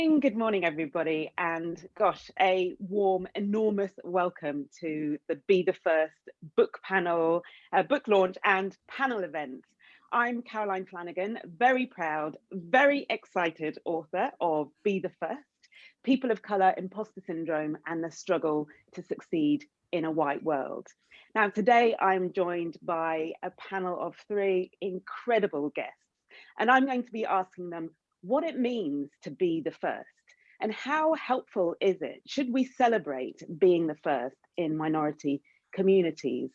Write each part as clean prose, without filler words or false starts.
Good morning, everybody, and gosh, a warm, enormous welcome to the Be the First book panel, book launch and panel event. I'm Caroline Flanagan, very proud, very excited author of Be the First, People of Colour, Imposter Syndrome and the Struggle to Succeed in a White World. Now, today I'm joined by a panel of three incredible guests, and I'm going to be asking them what it means to be the first and how helpful is it? Should we celebrate being the first in minority communities?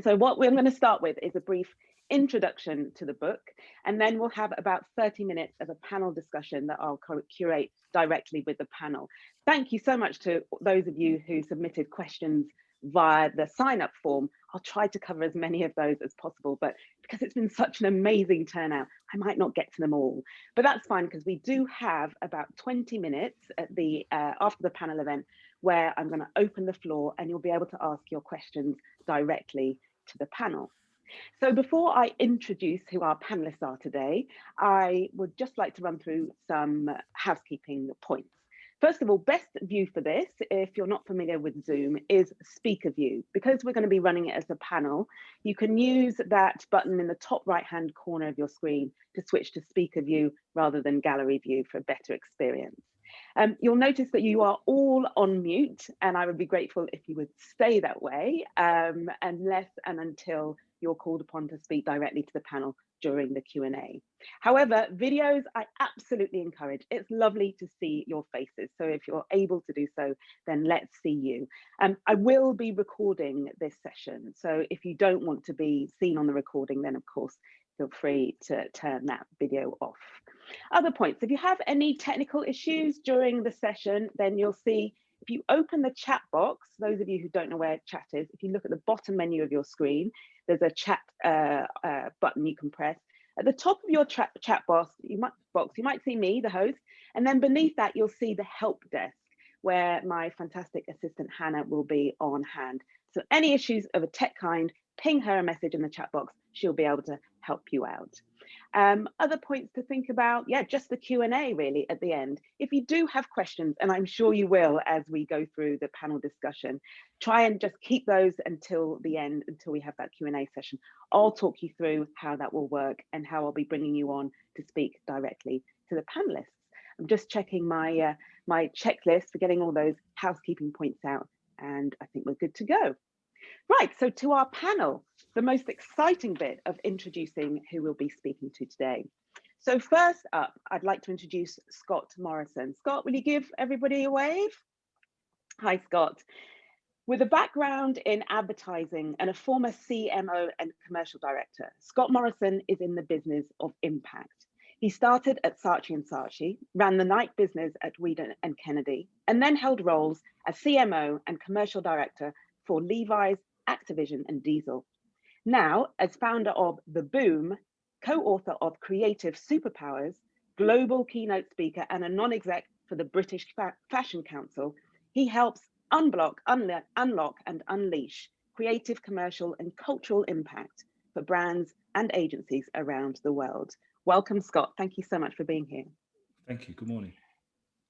So what we're going to start with is a brief introduction to the book, and then we'll have about 30 minutes of a panel discussion that I'll curate directly with the panel. Thank you so much to those of you who submitted questions via the sign-up form. I'll try to cover as many of those as possible, but because it's been such an amazing turnout, I might not get to them all. But that's fine, because we do have about 20 minutes at the after the panel event where I'm going to open the floor and you'll be able to ask your questions directly to the panel. So before I introduce who our panelists are today, I would just like to run through some housekeeping points. First of all, best view for this, if you're not familiar with Zoom, is speaker view. Because we're going to be running it as a panel, you can use that button in the top right-hand corner of your screen to switch to speaker view rather than gallery view for a better experience. You'll notice that you are all on mute, and I would be grateful if you would stay that way unless and until you're called upon to speak directly to the panel during the Q&A. However, videos I absolutely encourage. It's lovely to see your faces. So if you're able to do so, then let's see you. I will be recording this session. So if you don't want to be seen on the recording, then of course, feel free to turn that video off. Other points, if you have any technical issues during the session, then you'll see if you open the chat box, those of you who don't know where chat is, if you look at the bottom menu of your screen, there's a chat button you can press. At the top of your chat box, you might see me, the host, and then beneath that, you'll see the help desk, where my fantastic assistant, Hannah, will be on hand. So any issues of a tech kind, ping her a message in the chat box. She'll be able to help you out. Other points to think about, yeah, just the Q&A really at the end. If you do have questions, and I'm sure you will as we go through the panel discussion, try and just keep those until the end, until we have that Q&A session. I'll talk you through how that will work and how I'll be bringing you on to speak directly to the panelists. I'm just checking my, my checklist for getting all those housekeeping points out, and I think we're good to go. Right, so to our panel, the most exciting bit of introducing who we'll be speaking to today. So first up, I'd like to introduce Scott Morrison. Scott, will you give everybody a wave? Hi, Scott. With a background in advertising and a former CMO and commercial director, Scott Morrison is in the business of impact. He started at Saatchi & Saatchi, ran the night business at Weeden and Kennedy, and then held roles as CMO and commercial director for Levi's, Activision and Diesel. Now, as founder of The Boom, co-author of Creative Superpowers, global keynote speaker and a non-exec for the British Fashion Council, he helps unblock, unlock and unleash creative, commercial and cultural impact for brands and agencies around the world. Welcome, Scott. Thank you so much for being here. Thank you. Good morning.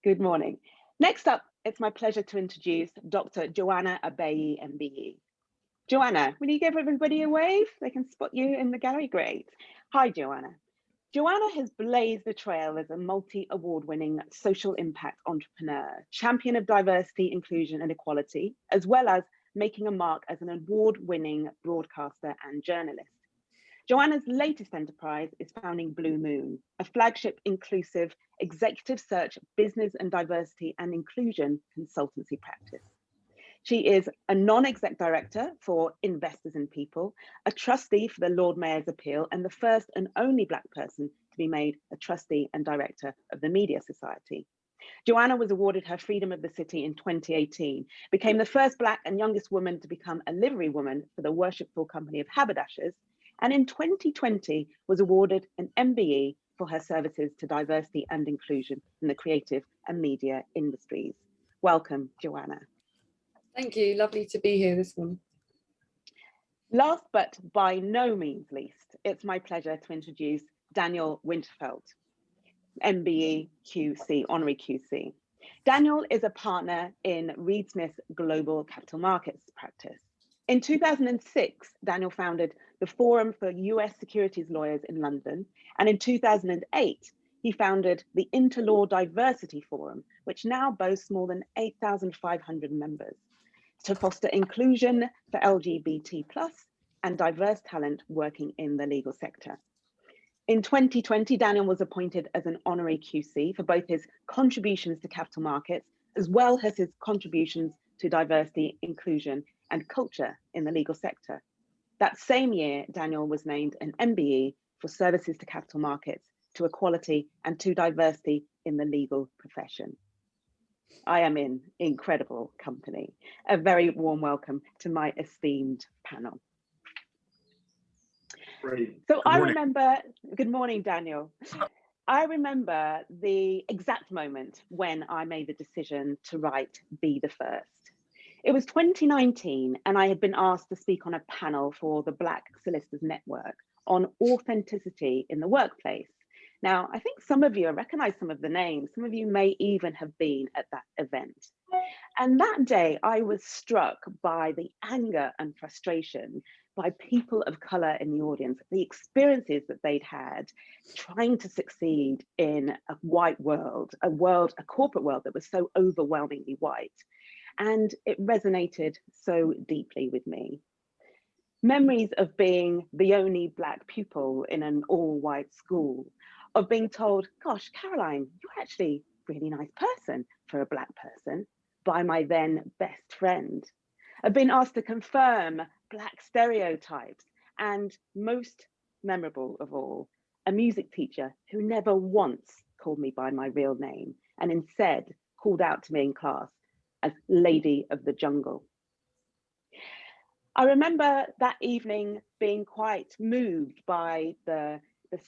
Good morning. Next up, it's my pleasure to introduce Dr. Joanna Abeyie MBE. Joanna, will you give everybody a wave? They can spot you in the gallery. Great. Hi, Joanna. Joanna has blazed the trail as a multi-award-winning social impact entrepreneur, champion of diversity, inclusion, and equality, as well as making a mark as an award-winning broadcaster and journalist. Joanna's latest enterprise is founding Blue Moon, a flagship inclusive executive search, business and diversity and inclusion consultancy practice. She is a non-exec director for Investors in People, a trustee for the Lord Mayor's Appeal, and the first and only Black person to be made a trustee and director of the Media Society. Joanna was awarded her Freedom of the City in 2018, became the first Black and youngest woman to become a livery woman for the worshipful company of haberdashers, and in 2020 was awarded an MBE for her services to diversity and inclusion in the creative and media industries. Welcome, Joanna. Thank you, lovely to be here this morning. Last but by no means least, it's my pleasure to introduce Daniel Winterfeldt. MBE QC, honorary QC. Daniel is a partner in Reed Smith's global capital markets practice. In 2006, Daniel founded the Forum for US Securities Lawyers in London, and in 2008, he founded the Interlaw Diversity Forum, which now boasts more than 8,500 members, to foster inclusion for LGBT+ and diverse talent working in the legal sector. In 2020, Daniel was appointed as an honorary QC for both his contributions to capital markets, as well as his contributions to diversity, inclusion, and culture in the legal sector. That same year, Daniel was named an MBE for services to capital markets, to equality, and to diversity in the legal profession. I am in incredible company. A very warm welcome to my esteemed panel. Great. So I remember, good morning, Daniel. I remember the exact moment when I made the decision to write Be the First. It was 2019, and I had been asked to speak on a panel for the Black Solicitors Network on authenticity in the workplace. Now, I think some of you, I recognize some of the names, some of you may even have been at that event. And that day, I was struck by the anger and frustration by people of color in the audience, the experiences that they'd had trying to succeed in a white world, a corporate world that was so overwhelmingly white. And it resonated so deeply with me. Memories of being the only Black pupil in an all-white school, of being told, gosh, Caroline, you're actually a really nice person for a Black person, by my then best friend. I've been asked to confirm Black stereotypes, and most memorable of all, a music teacher who never once called me by my real name and instead called out to me in class as Lady of the Jungle. I remember that evening being quite moved by the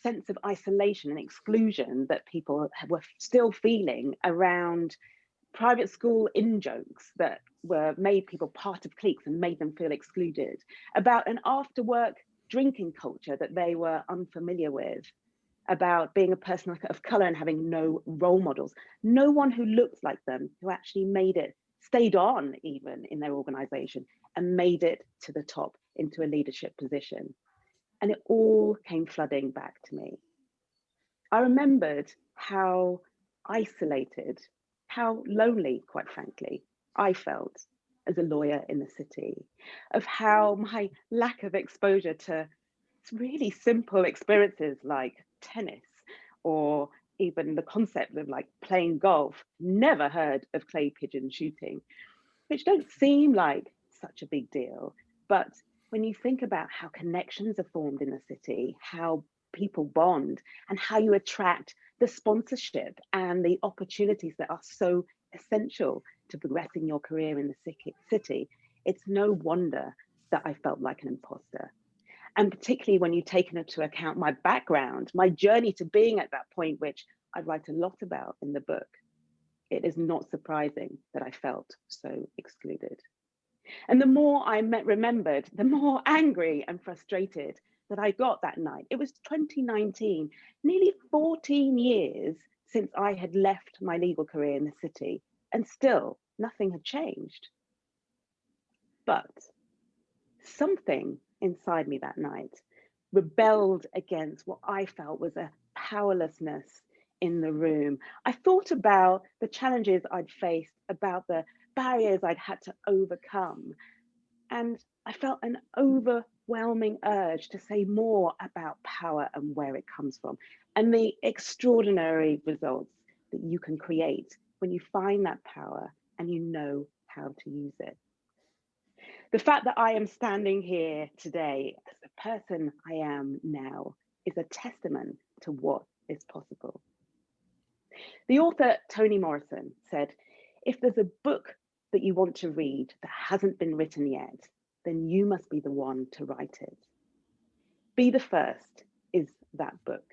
sense of isolation and exclusion that people were still feeling around private school in-jokes that made people part of cliques and made them feel excluded, about an after-work drinking culture that they were unfamiliar with, about being a person of color and having no role models, no one who looked like them, who actually made it, stayed on even in their organization and made it to the top into a leadership position. And it all came flooding back to me. I remembered how isolated, how lonely, quite frankly, I felt as a lawyer in the city, of how my lack of exposure to really simple experiences like tennis or even the concept of like playing golf, never heard of clay pigeon shooting, which don't seem like such a big deal. But when you think about how connections are formed in the city, how people bond, and how you attract the sponsorship and the opportunities that are so essential to progressing your career in the city, it's no wonder that I felt like an imposter. And particularly when you take into account my background, my journey to being at that point, which I write a lot about in the book, it is not surprising that I felt so excluded. And the more I remembered, the more angry and frustrated that I got that night. It was 2019, nearly 14 years since I had left my legal career in the city, and still nothing had changed. But something inside me that night rebelled against what I felt was a powerlessness in the room. I thought about the challenges I'd faced, about the barriers I'd had to overcome. And I felt an overwhelming urge to say more about power and where it comes from, and the extraordinary results that you can create when you find that power and you know how to use it. The fact that I am standing here today as the person I am now is a testament to what is possible. The author Toni Morrison said, if there's a book that you want to read that hasn't been written yet, then you must be the one to write it. Be the First is that book.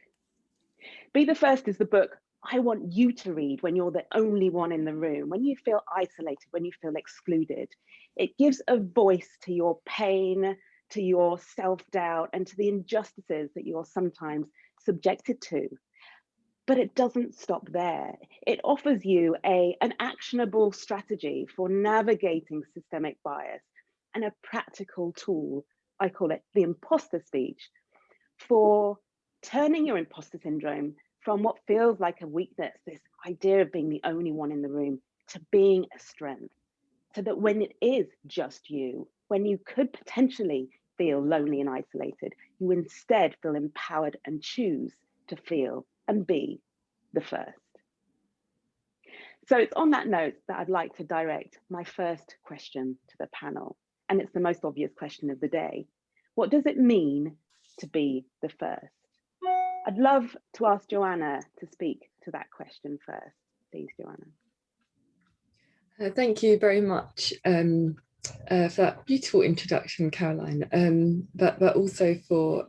Be the First is the book I want you to read when you're the only one in the room, when you feel isolated, when you feel excluded. It gives a voice to your pain, to your self-doubt, and to the injustices that you're sometimes subjected to. But it doesn't stop there. It offers you an actionable strategy for navigating systemic bias and a practical tool, I call it the imposter speech, for turning your imposter syndrome from what feels like a weakness, this idea of being the only one in the room, to being a strength. So that when it is just you, when you could potentially feel lonely and isolated, you instead feel empowered and choose to feel and be the first. So it's on that note that I'd like to direct my first question to the panel. And it's the most obvious question of the day. What does it mean to be the first? I'd love to ask Joanna to speak to that question first. Please, Joanna. Thank you very much for that beautiful introduction, Caroline, but also for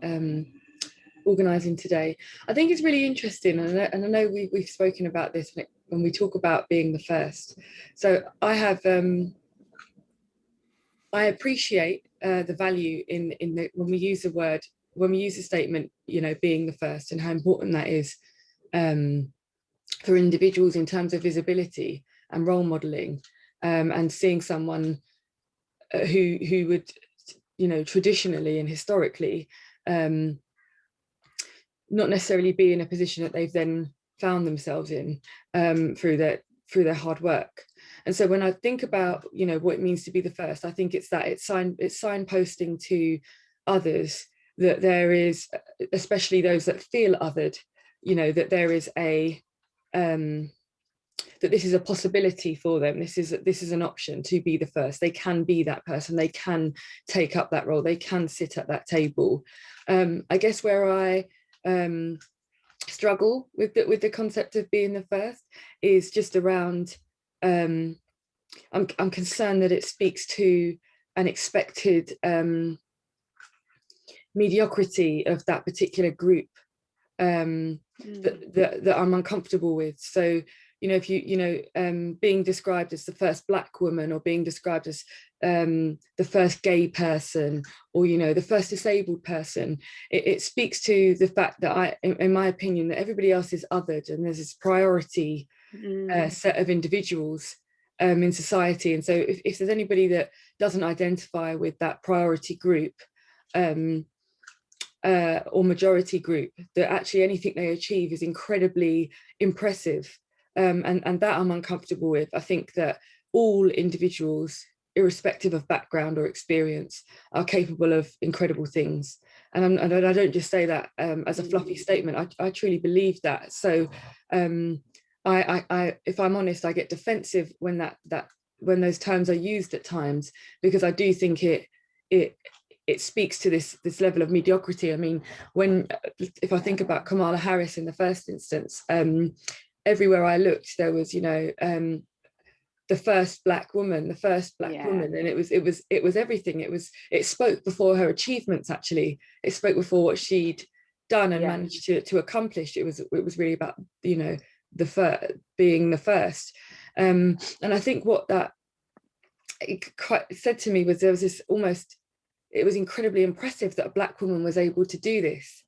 organising today. I think it's really interesting, and I know we've spoken about this when we talk about being the first. So I appreciate the value in when we use the statement, being the first, and how important that is for individuals in terms of visibility and role modelling, and seeing someone who would, traditionally and historically, not necessarily be in a position that they've then found themselves in through their hard work. And so when I think about, what it means to be the first, I think it's signposting to others that there is, especially those that feel othered, that there is that this is a possibility for them. This is an option to be the first. They can be that person. They can take up that role. They can sit at that table. I guess where I struggle with the concept of being the first is just around, I'm concerned that it speaks to an expected mediocrity of that particular group that I'm uncomfortable with. So, if being described as the first Black woman, or being described as the first gay person, or, the first disabled person, it speaks to the fact that in my opinion, that everybody else is othered, and there's this priority set of individuals in society. And so if there's anybody that doesn't identify with that priority group, or majority group, that actually anything they achieve is incredibly impressive, and that I'm uncomfortable with. I think that all individuals, irrespective of background or experience, are capable of incredible things, and I don't just say that as a fluffy statement. I truly believe that. So I if I'm honest, I get defensive when when those terms are used at times, because I do think it speaks to this level of mediocrity. I mean, if I think about Kamala Harris in the first instance, everywhere I looked, there was, the first Black woman, woman, and it was everything. It spoke before her achievements. Actually, it spoke before what she'd done and managed to accomplish. It was really about, being the first. And I think what that said to me was, there was this almost, it was incredibly impressive that a Black woman was able to do this,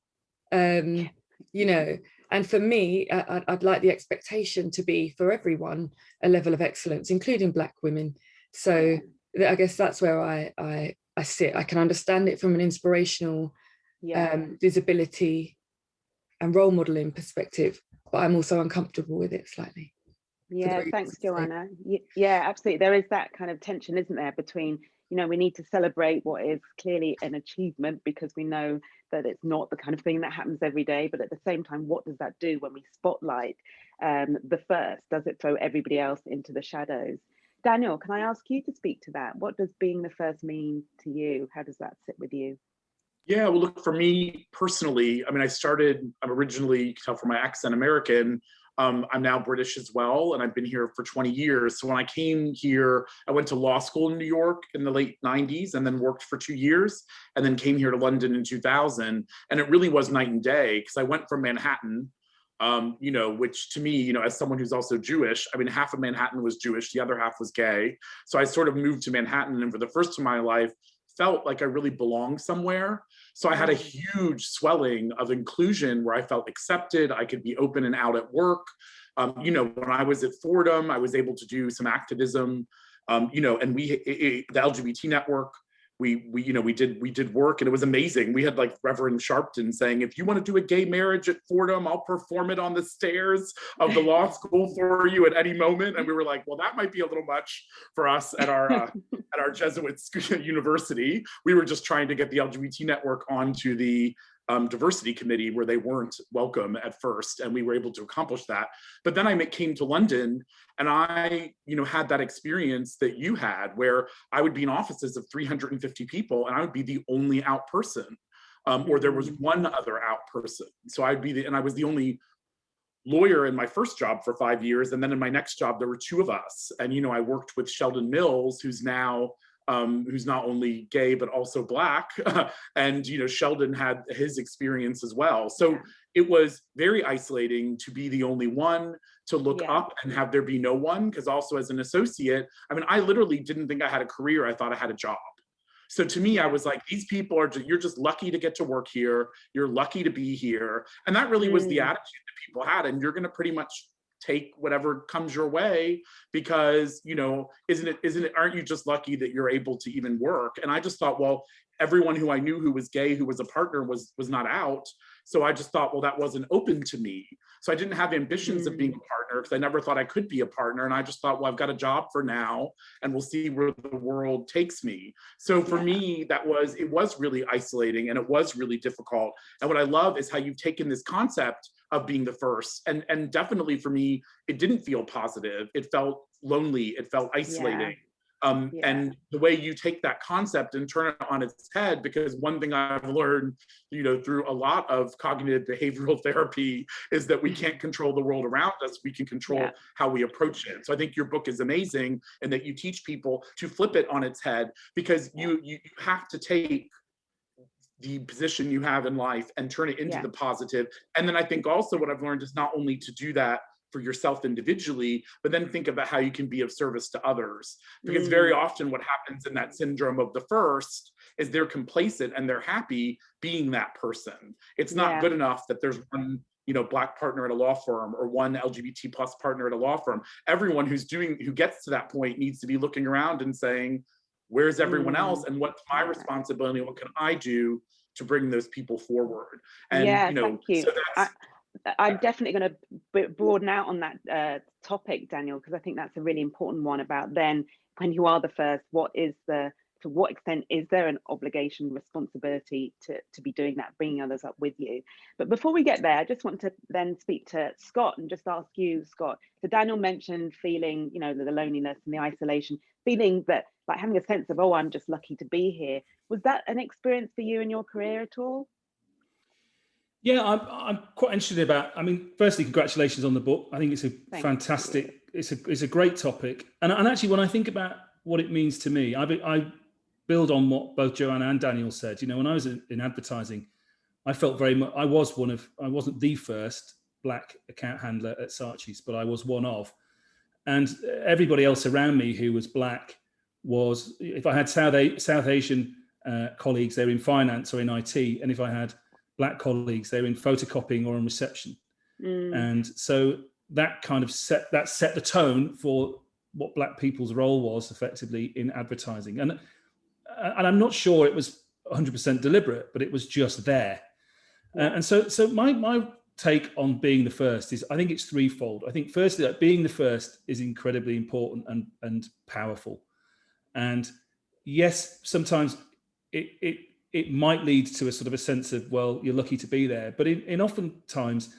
and for me, I'd like the expectation to be, for everyone, a level of excellence, including Black women. So I guess that's where I sit. I can understand it from an inspirational visibility and role modeling perspective, but I'm also uncomfortable with it slightly. Yeah, thanks, Joanna. Yeah, absolutely. There is that kind of tension, isn't there, between, we need to celebrate what is clearly an achievement, because we know that it's not the kind of thing that happens every day. But at the same time, what does that do when we spotlight the first? Does it throw everybody else into the shadows? Daniel, can I ask you to speak to that? What does being the first mean to you? How does that sit with you? Yeah, well, look, for me personally, I mean, I'm originally, you can tell from my accent, American. I'm now British as well, and I've been here for 20 years. So when I came here, I went to law school in New York in the late 90s, and then worked for 2 years, and then came here to London in 2000. And it really was night and day, because I went from Manhattan, which to me, as someone who's also Jewish, I mean, half of Manhattan was Jewish, the other half was gay. So I sort of moved to Manhattan, and for the first time in my life, felt like I really belonged somewhere. So I had a huge swelling of inclusion where I felt accepted. I could be open and out at work. You know, when I was at Fordham, I was able to do some activism, you know, and the LGBT network, we did work, and it was amazing. We had like Reverend Sharpton saying, if you want to do a gay marriage at Fordham, I'll perform it on the stairs of the law school for you at any moment. And we were like, well, that might be a little much for us at our at our Jesuit university. We were just trying to get the LGBT network onto the diversity committee, where they weren't welcome at first, and we were able to accomplish that. But then I came to London, and I, you know, had that experience that you had, where I would be in offices of 350 people, and I would be the only out person, or there was one other out person. So I was the only lawyer in my first job for 5 years, and then in my next job there were two of us. And you know, I worked with Sheldon Mills, who's now who's not only gay but also Black, and you know, Sheldon had his experience as well. So it was very isolating to be the only one, to look up and have there be no one, because also as an associate, I mean, I literally didn't think I had a career. I thought I had a job. So to me, I was like, these people are you're just lucky to get to work here. You're lucky to be here. And that really was the attitude that people had. And you're going to pretty much take whatever comes your way, because, you know, aren't you just lucky that you're able to even work? And I just thought, well, everyone who I knew who was gay, who was a partner, was not out. So I just thought, well, that wasn't open to me. So I didn't have ambitions of being a partner, because I never thought I could be a partner. And I just thought, well, I've got a job for now, and we'll see where the world takes me. So for me, it was really isolating, and it was really difficult. And what I love is how you've taken this concept of being the first, and definitely for me, it didn't feel positive. It felt lonely. It felt isolating. And the way you take that concept and turn it on its head, because one thing I've learned, you know, through a lot of cognitive behavioral therapy, is that we can't control the world around us. We can control how we approach it. So I think your book is amazing, and that you teach people to flip it on its head, because you have to take the position you have in life and turn it into the positive. And then I think also what I've learned is not only to do that for yourself individually, but then think about how you can be of service to others. Because very often what happens in that syndrome of the first is they're complacent and they're happy being that person. It's not good enough that there's one, you know, Black partner at a law firm, or one LGBT plus partner at a law firm. Everyone who gets to that point needs to be looking around and saying, where's everyone else, and what's my responsibility? What can I do to bring those people forward? And you know, thank you. So I'm definitely going to broaden out on that topic, Daniel, because I think that's a really important one about then, when you are the first, to what extent is there an obligation, responsibility to be doing that, bringing others up with you? But before we get there, I just want to then speak to Scott and just ask you, Scott. So Daniel mentioned feeling, you know, the loneliness and the isolation, feeling that, like, having a sense of, oh, I'm just lucky to be here. Was that an experience for you in your career at all? Yeah, I'm quite interested about. I mean, firstly, congratulations on the book. I think it's a fantastic. It's a great topic, and actually, when I think about what it means to me, I build on what both Joanna and Daniel said. You know, when I was in advertising, I felt very much. I wasn't the first Black account handler at Saatchi's, but I was one of, and everybody else around me who was Black was. If I had South Asian colleagues, they were in finance or in IT, and if I had Black colleagues, they're in photocopying or in reception. And so that kind of set the tone for what Black people's role was effectively in advertising. And I'm not sure it was 100% deliberate, but it was just there. And so my take on being the first is, I think it's threefold. I think firstly, that being the first is incredibly important and powerful. And yes, sometimes it might lead to a sort of a sense of, well, you're lucky to be there. But in oftentimes,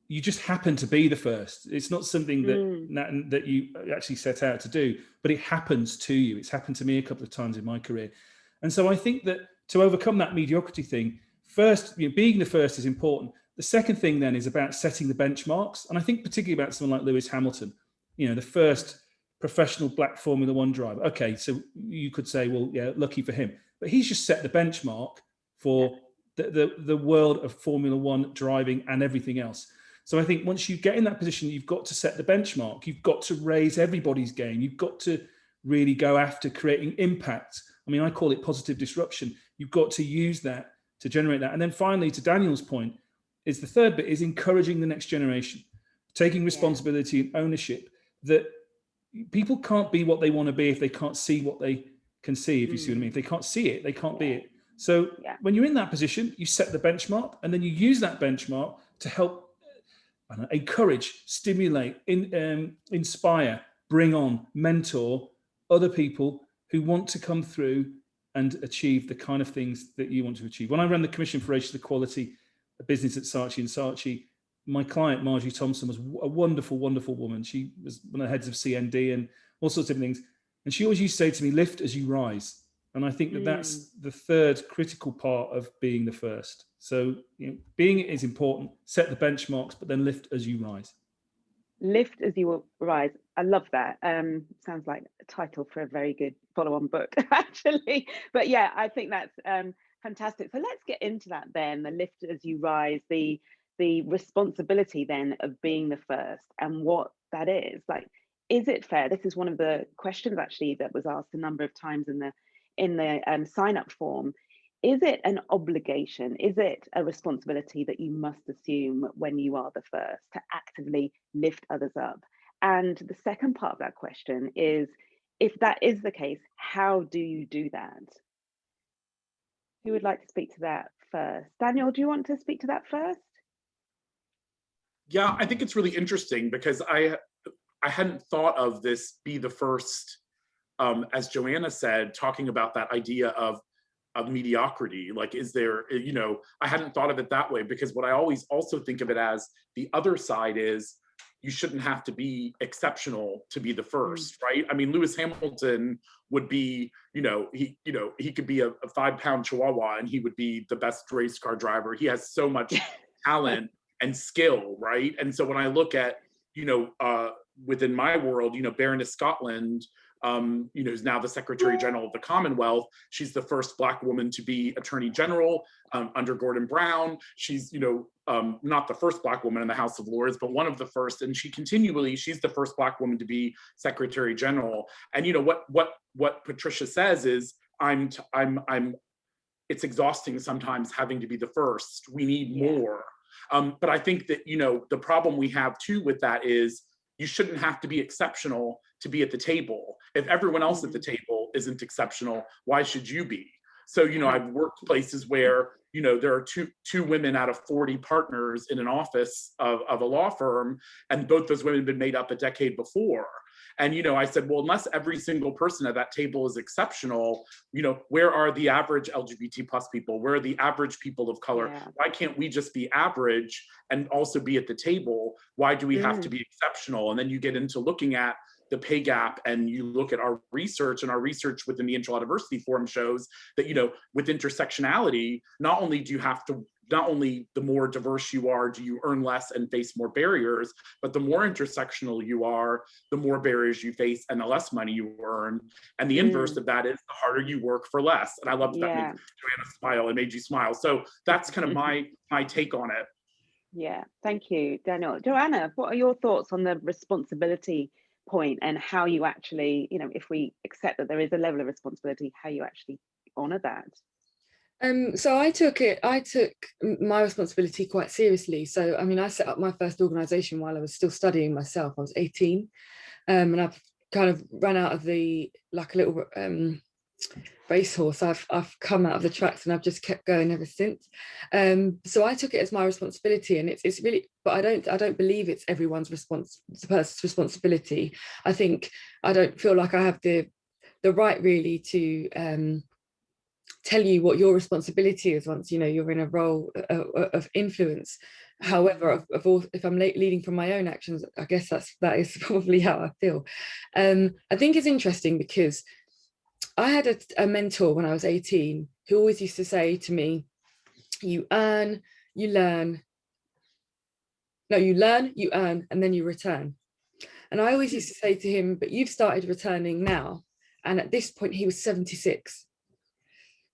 you just happen to be the first. It's not something that you actually set out to do, but it happens to you. It's happened to me a couple of times in my career. And so I think that to overcome that mediocrity thing, first, you know, being the first is important. The second thing then is about setting the benchmarks. And I think particularly about someone like Lewis Hamilton, you know, the first professional Black Formula One driver. Okay, so you could say, well, yeah, lucky for him. But he's just set the benchmark for the world of Formula One driving and everything else. So I think once you get in that position, you've got to set the benchmark. You've got to raise everybody's game. You've got to really go after creating impact I mean, I call it positive disruption. You've got to use that to generate that. And then finally, to Daniel's point, is the third bit is encouraging the next generation, taking responsibility and ownership, that people can't be what they want to be if they can't see what they can see, if you see what I mean. If they can't see it, they can't be it. So when you're in that position, you set the benchmark, and then you use that benchmark to help encourage, stimulate, inspire, bring on, mentor other people who want to come through and achieve the kind of things that you want to achieve. When I ran the Commission for Racial Equality, a business at Saatchi & Saatchi, my client, Margie Thompson, was a wonderful, wonderful woman. She was one of the heads of CND and all sorts of things. And she always used to say to me, lift as you rise. And I think that that's the third critical part of being the first. So being it is important, set the benchmarks, but then lift as you rise. Lift as you rise. I love that. Sounds like a title for a very good follow-on book, actually. But yeah, I think that's fantastic. So let's get into that then, the lift as you rise, the responsibility then of being the first and what that is. Like, is it fair? This is one of the questions actually that was asked a number of times in the sign-up form. Is it an obligation? Is it a responsibility that you must assume when you are the first to actively lift others up? And the second part of that question is, if that is the case, how do you do that? Who would like to speak to that first? Daniel, do you want to speak to that first? Yeah, I think it's really interesting because I hadn't thought of this be the first, as Joanna said, talking about that idea of mediocrity. Like, is there, I hadn't thought of it that way, because what I always also think of it as, the other side is, you shouldn't have to be exceptional to be the first, right? I mean, Lewis Hamilton would be, he could be a 5-pound Chihuahua and he would be the best race car driver. He has so much talent and skill, right? And so when I look at, within my world, Baroness Scotland, who's now the Secretary General of the Commonwealth. She's the first Black woman to be Attorney General under Gordon Brown. She's, not the first Black woman in the House of Lords, but one of the first. And she's the first Black woman to be Secretary General. And what Patricia says is, it's exhausting sometimes having to be the first. We need more. But I think that, the problem we have too with that is, you shouldn't have to be exceptional to be at the table. If everyone else at the table isn't exceptional, why should you be? So, I've worked places where, there are two women out of 40 partners in an office of a law firm, and both those women have been made up a decade before. And, I said, well, unless every single person at that table is exceptional, where are the average LGBT plus people? Where are the average people of color? Yeah. Why can't we just be average and also be at the table? Why do we have to be exceptional? And then you get into looking at the pay gap, and you look at our research, and our research within the Interlaw Diversity Forum shows that, with intersectionality, not only the more diverse you are, do you earn less and face more barriers, but the more intersectional you are, the more barriers you face and the less money you earn. And the inverse of that is, the harder you work for less. And I love that made Joanna smile. It made you smile. So that's kind of my take on it. Yeah, thank you, Daniel. Joanna, what are your thoughts on the responsibility point, and how you actually, if we accept that there is a level of responsibility, how you actually honor that? So I took my responsibility quite seriously. So, I mean, I set up my first organization while I was still studying myself. I was 18, and I've kind of ran out of like a little racehorse. I've come out of the tracks, and I've just kept going ever since. So I took it as my responsibility, and it's really, but I don't believe it's everyone's responsibility. I don't feel like I have the right really to tell you what your responsibility is once you're in a role of influence. However, if I'm leading from my own actions, I guess that is probably how I feel. I think it's interesting because I had a mentor when I was 18 who always used to say to me, you learn, you earn, and then you return. And I always used to say to him, but you've started returning now. And at this point, he was 76.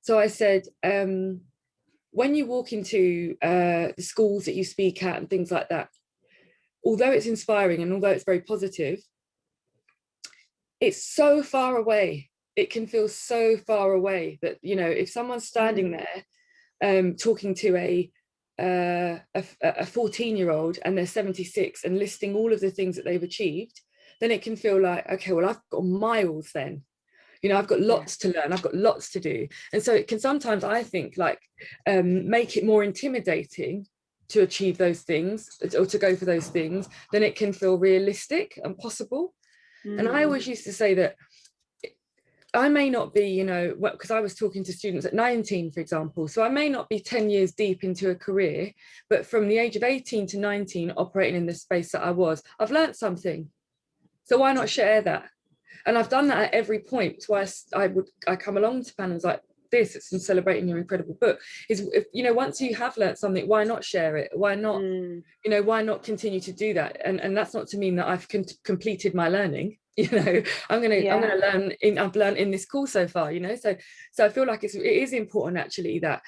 So I said, when you walk into the schools that you speak at and things like that, although it's inspiring and although it's very positive, it's so far away it can feel so far away that, you know, if someone's standing there talking to a 14-year-old and they're 76 and listing all of the things that they've achieved, then it can feel like, okay, well, I've got miles then. You know, I've got lots to learn, I've got lots to do. And so it can sometimes, I think, like make it more intimidating to achieve those things or to go for those things than it can feel realistic and possible. And I always used to say that I may not be, you know, because I was talking to students at 19, for example, so I may not be 10 years deep into a career, but from the age of 18 to 19, operating in the space that I was, I've learned something. So why not share that? And I've done that at every point. That's why I come along to panels like this, it's in celebrating your incredible book, is, if, you know, once you have learned something, why not share it? Why not, you know, why not continue to do that? And that's not to mean that I've completed my learning. You know, I'm gonna learn I've learned in this course so far, you know, so I feel like it is important actually that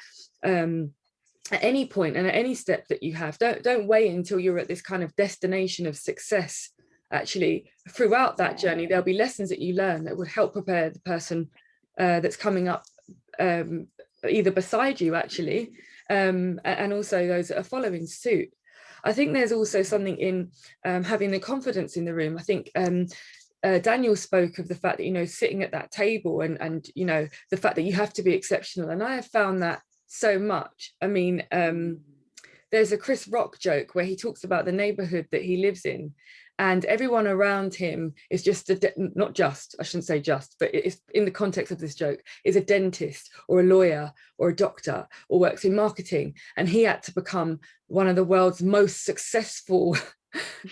at any point and at any step that you have, don't wait until you're at this kind of destination of success. Actually, throughout that journey, there'll be lessons that you learn that would help prepare the person that's coming up either beside you actually, and also those that are following suit. I think there's also something in having the confidence in the room. I think Daniel spoke of the fact that, you know, sitting at that table and you know, the fact that you have to be exceptional, and I have found that so much. I mean, there's a Chris Rock joke where he talks about the neighborhood that he lives in, and everyone around him is just not just, I shouldn't say just, but it's in the context of this joke, is a dentist or a lawyer or a doctor or works in marketing, and he had to become one of the world's most successful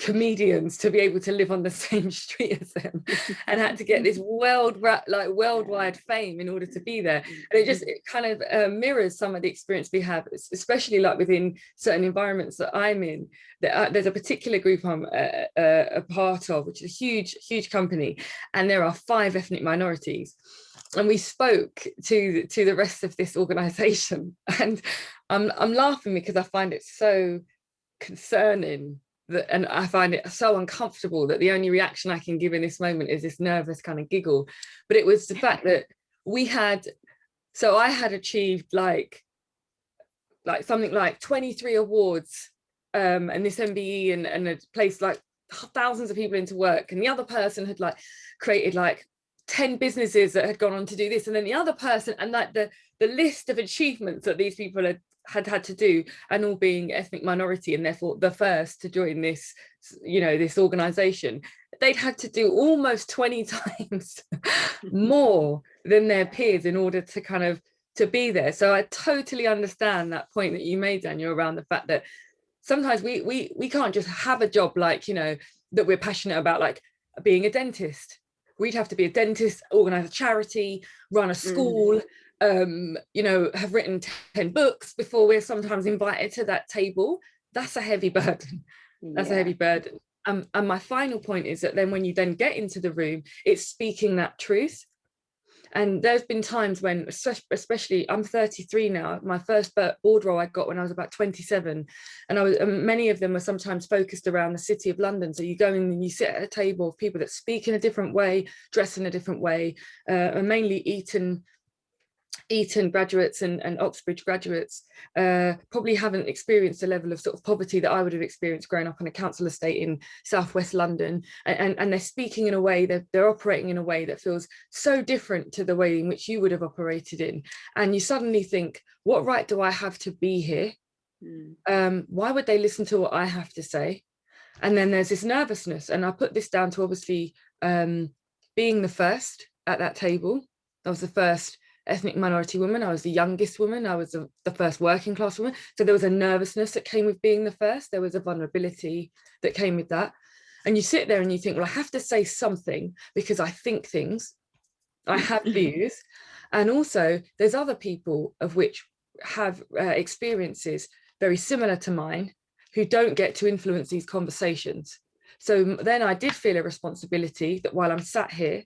comedians to be able to live on the same street as them, and had to get this worldwide fame in order to be there. And it kind of mirrors some of the experience we have, especially like within certain environments that I'm in. There's a particular group I'm a part of, which is a huge company, and there are 5 ethnic minorities. And we spoke to the rest of this organization, and I'm laughing because I find it so concerning and I find it so uncomfortable that the only reaction I can give in this moment is this nervous kind of giggle. But it was the fact that I had achieved like something like 23 awards and this MBE and had placed like thousands of people into work, and the other person had like created like 10 businesses that had gone on to do this, and then the other person, and like the list of achievements that these people had to do, and all being ethnic minority and therefore the first to join this, you know, this organization, they'd had to do almost 20 times more than their peers in order to kind of to be there. So I totally understand that point that you made, Daniel, around the fact that sometimes we can't just have a job like, you know, that we're passionate about, like being a dentist. We'd have to be a dentist, organize a charity, run a school, you know, have written 10 books before we're sometimes invited to that table. That's a heavy burden. That's a heavy burden. And my final point is that then when you then get into the room, it's speaking that truth. And there's been times when, especially, I'm 33 now, my first board role I got when I was about 27, and many of them are sometimes focused around the city of London. So you go in and you sit at a table of people that speak in a different way, dress in a different way, and mainly Eton graduates and Oxbridge graduates probably haven't experienced the level of sort of poverty that I would have experienced growing up on a council estate in southwest London, and they're speaking in a way, they're operating in a way that feels so different to the way in which you would have operated in, and you suddenly think, what right do I have to be here? Why would they listen to what I have to say? And then there's this nervousness, and I put this down to obviously being the first at that table. I was the first ethnic minority woman, I was the youngest woman, I was the first working class woman, so there was a nervousness that came with being the first, there was a vulnerability that came with that, and you sit there and you think, well, I have to say something because I think things, I have views, and also there's other people of which have experiences very similar to mine who don't get to influence these conversations. So then I did feel a responsibility that while I'm sat here,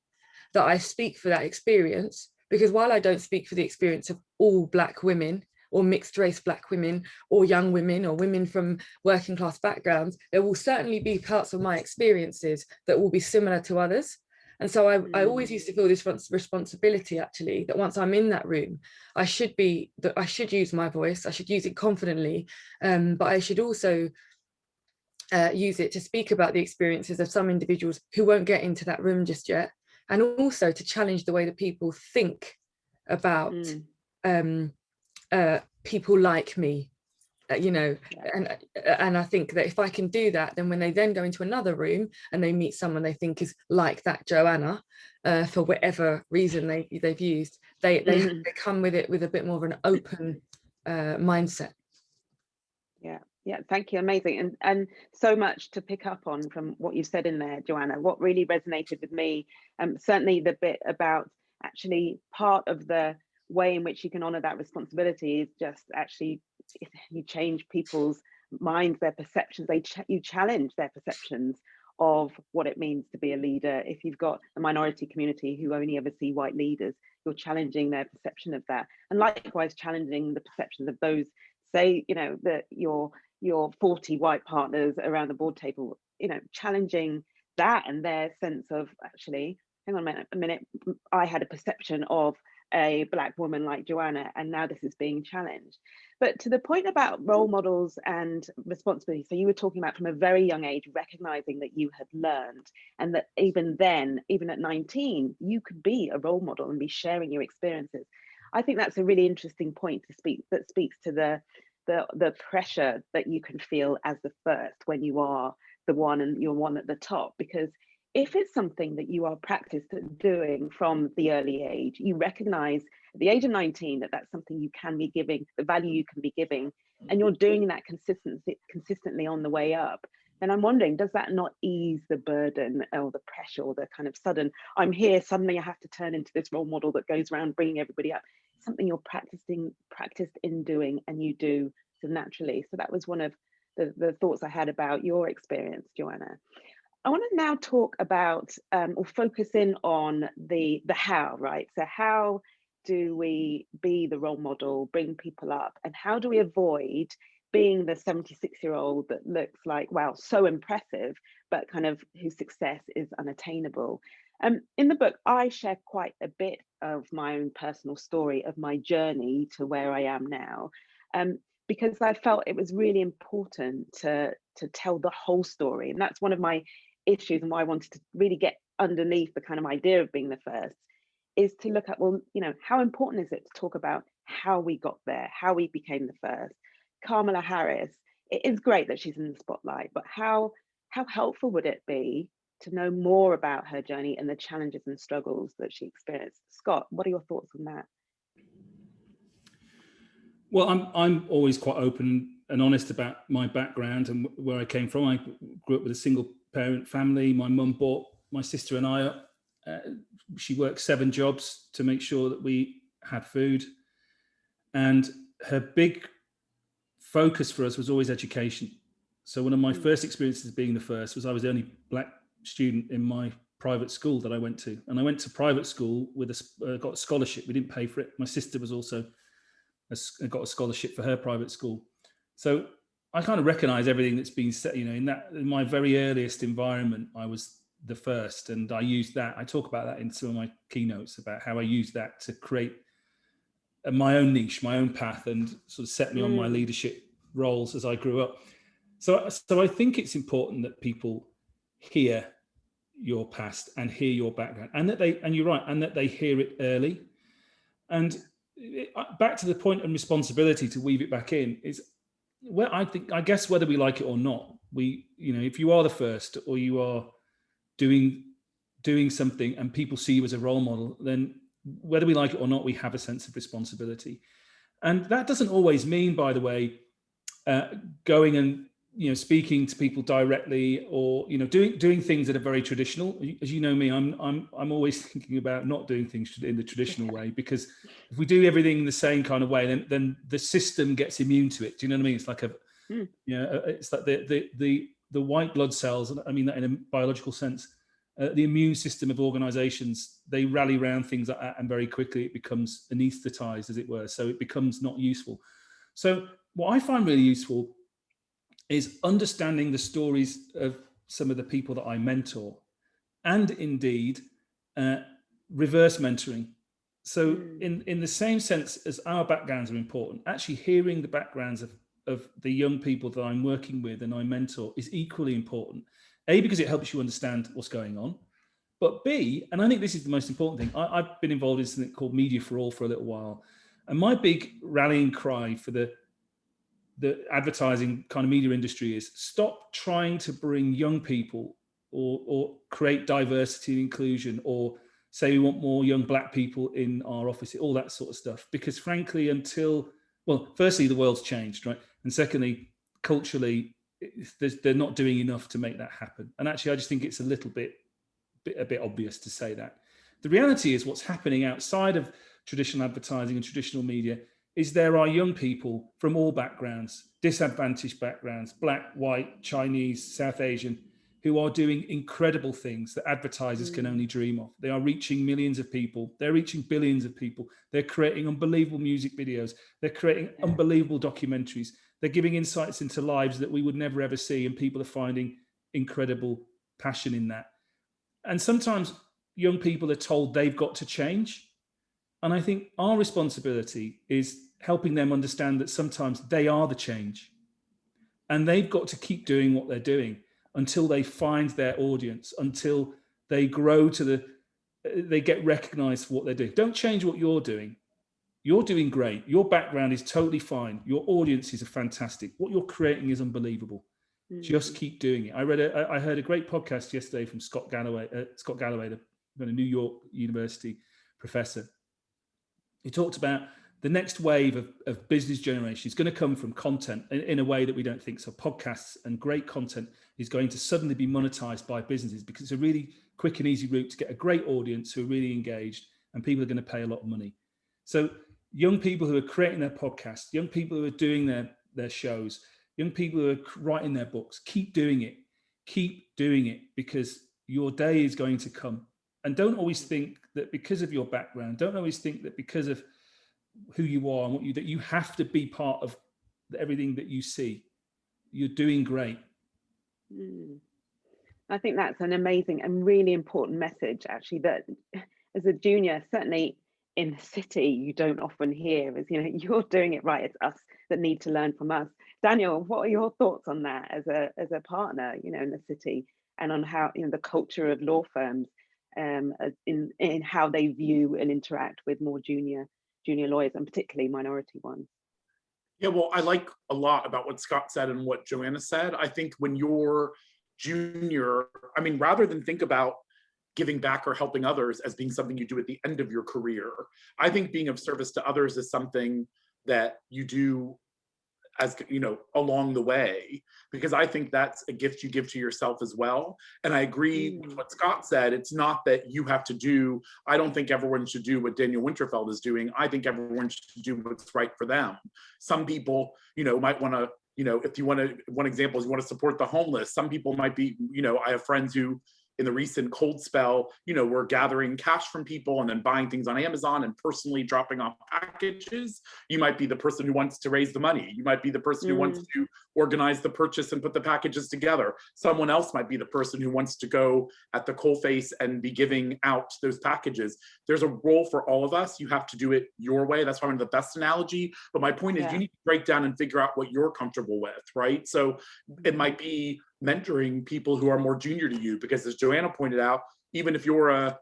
that I speak for that experience, because while I don't speak for the experience of all Black women or mixed race Black women or young women or women from working class backgrounds, there will certainly be parts of my experiences that will be similar to others. And so I always used to feel this responsibility, actually, that once I'm in that room, I should use my voice, I should use it confidently, but I should also use it to speak about the experiences of some individuals who won't get into that room just yet, and also to challenge the way that people think about people like me, and I think that if I can do that, then when they then go into another room and they meet someone they think is like that Joanna, for whatever reason they've used, they come with it with a bit more of an open mindset. Yeah, thank you. Amazing. And so much to pick up on from what you said in there, Joanna. What really resonated with me, certainly the bit about actually part of the way in which you can honor that responsibility is just actually you change people's minds, their perceptions. You challenge their perceptions of what it means to be a leader. If you've got a minority community who only ever see white leaders, you're challenging their perception of that, and likewise challenging the perceptions of those, say, that your 40 white partners around the board table, challenging that and their sense of, actually, hang on a minute, I had a perception of a Black woman like Joanna, and now this is being challenged. But to the point about role models and responsibility, so you were talking about from a very young age, recognizing that you had learned, and that even then, even at 19, you could be a role model and be sharing your experiences. I think that's a really interesting point that speaks to the pressure that you can feel as the first when you are the one and you're one at the top, because if it's something that you are practiced at doing from the early age, you recognize at the age of 19 that that's something you can be giving, the value you can be giving, and you're doing that consistently on the way up, then I'm wondering, does that not ease the burden or the pressure or the kind of sudden, I'm here, suddenly I have to turn into this role model that goes around bringing everybody up? Something you're practiced in doing, and you do so naturally. So that was one of the thoughts I had about your experience, Joanna. I want to now talk about or focus in on the how, right? So how do we be the role model, bring people up, and how do we avoid being the 76-year-old that looks like, wow, so impressive, but kind of whose success is unattainable? In the book, I share quite a bit of my own personal story of my journey to where I am now, because I felt it was really important to tell the whole story. And that's one of my issues, and why I wanted to really get underneath the kind of idea of being the first, is to look at, well, how important is it to talk about how we got there, how we became the first? Kamala Harris, it is great that she's in the spotlight, but how helpful would it be to know more about her journey and the challenges and struggles that she experienced? Scott, what are your thoughts on that? Well, I'm always quite open and honest about my background and where I came from. I grew up with a single parent family. My mum brought my sister and I up. She worked 7 jobs to make sure that we had food. And her big focus for us was always education. So one of my first experiences being the first was I was the only Black student in my private school that I went to. And I went to private school with got a scholarship. We didn't pay for it. My sister was also got a scholarship for her private school. So I kind of recognize everything that's been said, in my very earliest environment, I was the first, and I used that. I talk about that in some of my keynotes about how I used that to create my own niche, my own path, and sort of set me on my leadership roles as I grew up. So I think it's important that people hear your past and hear your background, and you're right, and that they hear it early. And back to the point of responsibility, to weave it back in, is where I guess whether we like it or not, if you are the first, or you are doing something and people see you as a role model, then whether we like it or not, we have a sense of responsibility. And that doesn't always mean, by the way, going and speaking to people directly, or doing things that are very traditional. As you know me, I'm always thinking about not doing things in the traditional way, because if we do everything in the same kind of way, then the system gets immune to it. Do you know what I mean? It's like it's like the white blood cells. I mean that in a biological sense. The immune system of organizations, they rally around things like that, and very quickly it becomes anesthetized, as it were. So it becomes not useful. So what I find really useful is understanding the stories of some of the people that I mentor, and indeed reverse mentoring. So in the same sense as our backgrounds are important, actually hearing the backgrounds of the young people that I'm working with and I mentor is equally important. A, because it helps you understand what's going on. But B, and I think this is the most important thing, I've been involved in something called Media for All for a little while. And my big rallying cry for the advertising kind of media industry is stop trying to bring young people or create diversity and inclusion, or say we want more young Black people in our office, all that sort of stuff. Because frankly, firstly, the world's changed, right? And secondly, culturally, they're not doing enough to make that happen. And actually, I just think it's a bit obvious to say that. The reality is what's happening outside of traditional advertising and traditional media is there are young people from all backgrounds, disadvantaged backgrounds, Black, white, Chinese, South Asian, who are doing incredible things that advertisers can only dream of. They are reaching millions of people. They're reaching billions of people. They're creating unbelievable music videos. They're creating unbelievable documentaries. They're giving insights into lives that we would never ever see, and people are finding incredible passion in that. And sometimes young people are told they've got to change. And I think our responsibility is helping them understand that sometimes they are the change. And they've got to keep doing what they're doing until they find their audience, until they grow they get recognized for what they're doing. Don't change what you're doing. You're doing great. Your background is totally fine. Your audiences are fantastic. What you're creating is unbelievable. Just keep doing it. I heard a great podcast yesterday from Scott Galloway, the New York University professor. He talked about the next wave of business generation is going to come from content in a way that we don't think. So podcasts and great content is going to suddenly be monetized by businesses because it's a really quick and easy route to get a great audience who are really engaged, and people are going to pay a lot of money. So young people who are creating their podcasts, young people who are doing their shows, young people who are writing their books, keep doing it, because your day is going to come. And don't always think that because of your background, don't always think that because of who you are and what that you have to be part of everything that you see. You're doing great. I think that's an amazing and really important message, actually, that as a junior, certainly in the city, you don't often hear is, you're doing it right. It's us that need to learn from us. Daniel, what are your thoughts on that as a partner, in the city, and on how, the culture of law firms in how they view and interact with more junior lawyers, and particularly minority ones? Yeah, well, I like a lot about what Scott said and what Joanna said. I think when you're junior, rather than think about giving back or helping others as being something you do at the end of your career, I think being of service to others is something that you do as along the way, because I think that's a gift you give to yourself as well. And I agree with what Scott said. It's not that you have to do, I don't think everyone should do what Daniel Winterfeld is doing. I think everyone should do what's right for them. Some people, might want to, if you want to, one example is you want to support the homeless. Some people might be, I have friends who in the recent cold spell, we're gathering cash from people and then buying things on Amazon and personally dropping off packages. You might be the person who wants to raise the money. You might be the person who wants to organize the purchase and put the packages together. Someone else might be the person who wants to go at the coalface and be giving out those packages. There's a role for all of us. You have to do it your way. That's probably the best analogy. But my point is you need to break down and figure out what you're comfortable with, right? So it might be mentoring people who are more junior to you, because as Joanna pointed out, even if you're a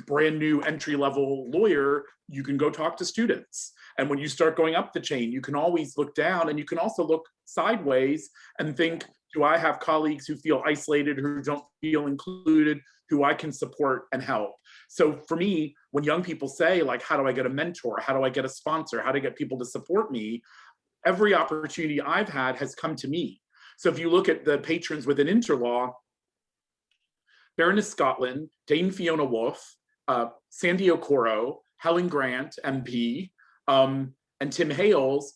brand new entry-level lawyer, you can go talk to students. And when you start going up the chain, you can always look down, and you can also look sideways and think, do I have colleagues who feel isolated, who don't feel included, who I can support and help? So for me, when young people say, like, how do I get a mentor? How do I get a sponsor? How do I get people to support me? Every opportunity I've had has come to me. So if you look at the patrons within Interlaw, Baroness Scotland, Dame Fiona Wolf, Sandy Okoro, Helen Grant, MP, and Tim Hales,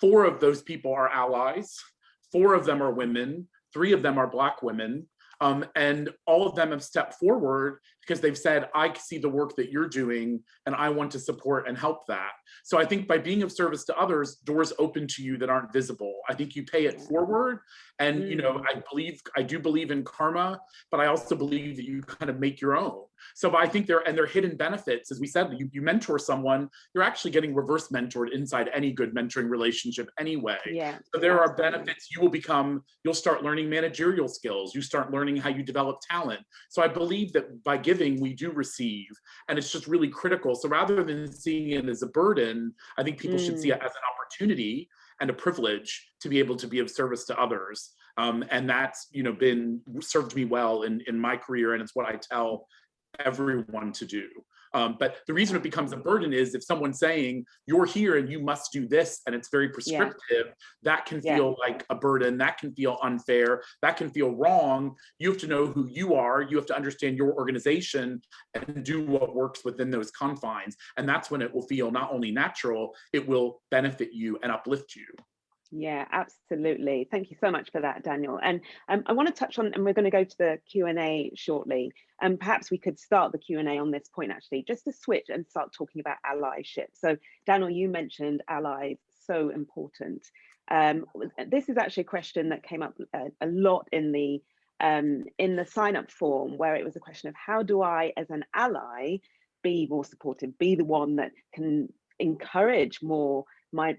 4 of those people are allies, 4 of them are women, 3 of them are Black women, and all of them have stepped forward because they've said, I see the work that you're doing and I want to support and help that. So I think by being of service to others, doors open to you that aren't visible. I think you pay it forward. And, I do believe in karma, but I also believe that you kind of make your own. So I think there are hidden benefits. As we said, you mentor someone, you're actually getting reverse mentored inside any good mentoring relationship anyway. Yeah, so there are benefits. You'll start learning managerial skills. You start learning how you develop talent. So I believe that by giving, we do receive, and it's just really critical. So rather than seeing it as a burden, I think people should see it as an opportunity and a privilege to be able to be of service to others. And that's, been served me well in my career, and it's what I tell everyone to do. But the reason it becomes a burden is if someone's saying, you're here and you must do this, and it's very prescriptive, that can feel like a burden, that can feel unfair, that can feel wrong. You have to know who you are, you have to understand your organization and do what works within those confines. And that's when it will feel not only natural, it will benefit you and uplift you. Yeah, absolutely. Thank you so much for that, Daniel. And I want to touch on, and we're going to go to the Q&A shortly, and perhaps we could start the Q&A on this point, actually, just to switch and start talking about allyship. So Daniel, you mentioned allies, so important. This is actually a question that came up a lot in the sign-up form, where it was a question of how do I, as an ally, be more supportive, be the one that can encourage more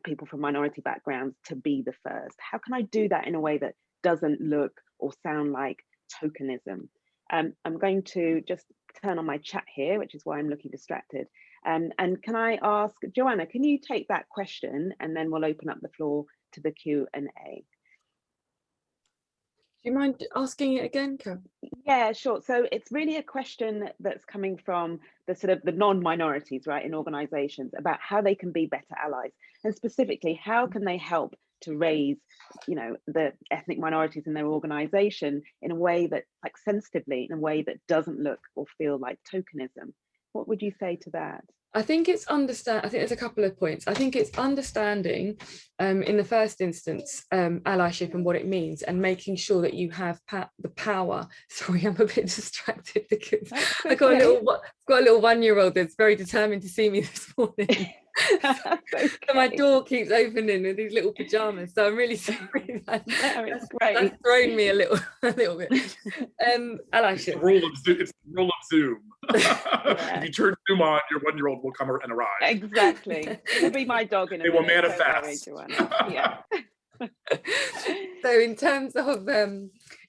people from minority backgrounds to be the first? How can I do that in a way that doesn't look or sound like tokenism? I'm going to just turn on my chat here, which is why I'm looking distracted. And can I ask, Joanna, can you take that question and then we'll open up the floor to the Q&A? Do you mind asking it again, Carol? Yeah, sure. So it's really a question that's coming from the sort of the non-minorities, right, in organizations, about how they can be better allies, and specifically how can they help to raise, the ethnic minorities in their organization in a way that, like, sensitively, in a way that doesn't look or feel like tokenism. What would you say to that? I think it's I think there's a couple of points. I think it's understanding, in the first instance, allyship and what it means, and making sure that you have the power. Sorry, I'm a bit distracted because I got a little 1-year-old that's very determined to see me this morning. So my door keeps opening with these little pajamas, so I'm really sorry. It's great. That's thrown me a little bit. Allyship. It's the rule of Zoom. If you turn Zoom on, your 1-year-old will come and arrive. Exactly. It'll be my dog in a minute. It will manifest. Yeah. So in terms of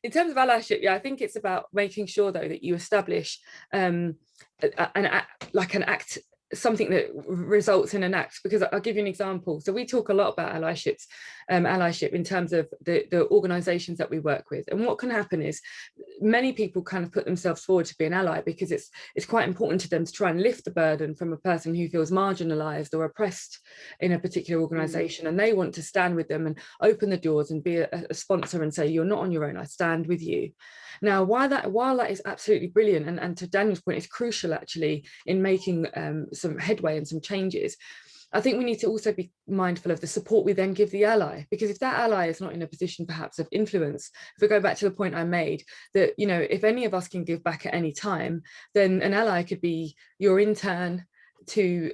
allyship, I think it's about making sure, though, that you establish an act, something that results in an act. Because I'll give you an example. So we talk a lot about allyship in terms of the organizations that we work with. And what can happen is many people kind of put themselves forward to be an ally because it's quite important to them to try and lift the burden from a person who feels marginalized or oppressed in a particular organization. And they want to stand with them and open the doors and be a sponsor and say, you're not on your own, I stand with you. Now, while that is absolutely brilliant, and to Daniel's point, it's crucial actually in making some headway and some changes, I think we need to also be mindful of the support we then give the ally, because if that ally is not in a position perhaps of influence, if we go back to the point I made, that, if any of us can give back at any time, then an ally could be your intern to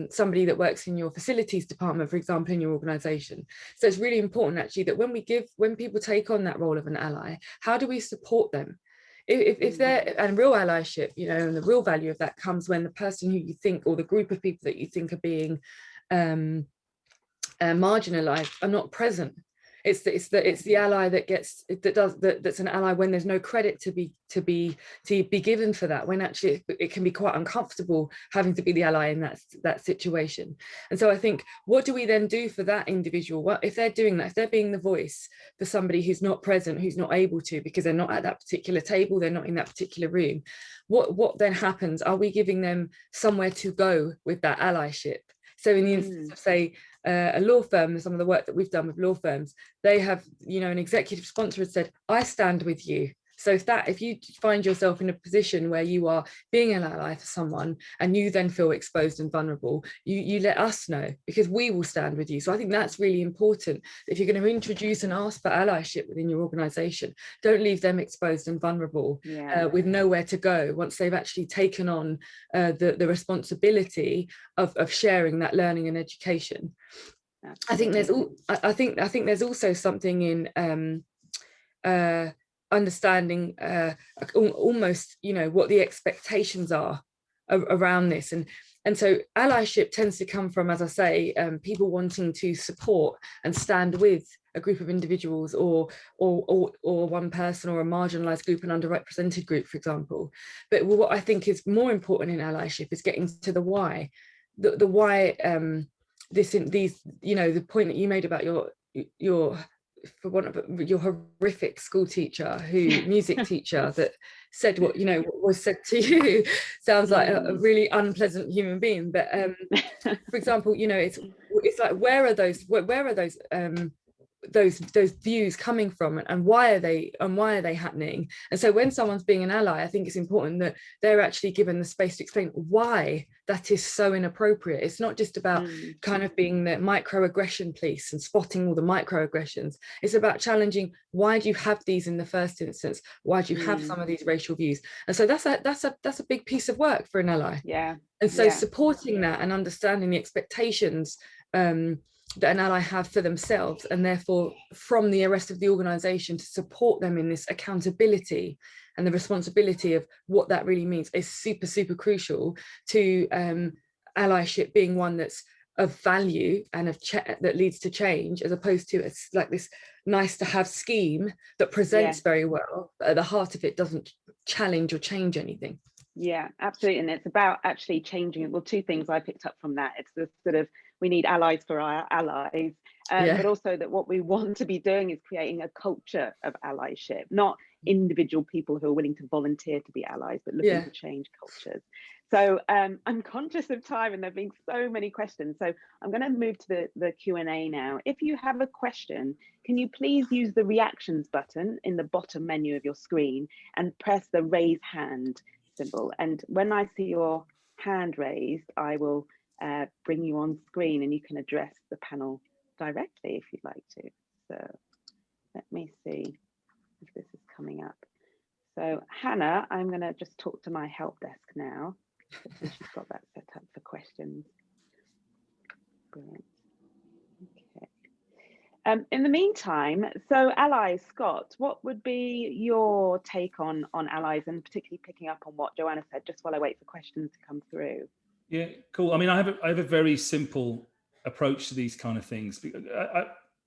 somebody that works in your facilities department, for example, in your organization. So it's really important actually that when people take on that role of an ally, how do we support them? If they're, and real allyship, and the real value of that comes when the person who you think, or the group of people that you think are being marginalized, are not present. It's the ally that's an ally when there's no credit to be given for that, when actually it can be quite uncomfortable having to be the ally in that situation. And so I think, what do we then do for that individual? What if they're doing that, if they're being the voice for somebody who's not present, who's not able to, because they're not at that particular table, they're not in that particular room, what then happens? Are we giving them somewhere to go with that allyship? So in the instance of, say, a law firm, some of the work that we've done with law firms, they have, an executive sponsor has said, I stand with you. So if you find yourself in a position where you are being an ally for someone and you then feel exposed and vulnerable, you let us know, because we will stand with you. So I think that's really important. If you're going to introduce and ask for allyship within your organization, don't leave them exposed and vulnerable with nowhere to go once they've actually taken on the responsibility of sharing that learning and education. Absolutely. I think there's also something in understanding almost, you know, what the expectations are around this. And so allyship tends to come from, as I say, people wanting to support and stand with a group of individuals, or one person, or a marginalized group, an underrepresented group, for example. But what I think is more important in allyship is getting to the why. The why, these, you know, the point that you made about your for one of your horrific school teacher, music teacher, that said what, you know, what was said to you sounds like a really unpleasant human being. But for example, you know, it's like, where are those views coming from, and why are they happening? And so when someone's being an ally, I think it's important that they're actually given the space to explain why that is so inappropriate. It's not just about kind of being the microaggression police and spotting all the microaggressions. It's about challenging, why do you have these in the first instance? Why do you have some of these racial views? And so that's a big piece of work for an ally. Yeah. And so supporting that and understanding the expectations that an ally have for themselves, and therefore from the rest of the organization to support them in this accountability and the responsibility of what that really means, is super, super crucial to allyship being one that's of value and that leads to change, as opposed to it's like this nice to have scheme that presents very well, but at the heart of it doesn't challenge or change anything. Yeah, absolutely. And it's about actually changing it. Well, two things I picked up from that. It's the sort of, we need allies for our allies, but also that what we want to be doing is creating a culture of allyship, not individual people who are willing to volunteer to be allies, but looking to change cultures. So I'm conscious of time, and there have been so many questions. So I'm going to move to the Q&A now. If you have a question, can you please use the reactions button in the bottom menu of your screen and press the raise hand symbol. And when I see your hand raised, I will bring you on screen and you can address the panel directly if you'd like to. So let me see if this is coming up. So Hannah, I'm going to just talk to my help desk now. She's got that set up for questions. Brilliant. Okay. In the meantime, so allies, Scott, what would be your take on allies, and particularly picking up on what Joanna said, just while I wait for questions to come through? Yeah, cool. I mean, I have a very simple approach to these kind of things.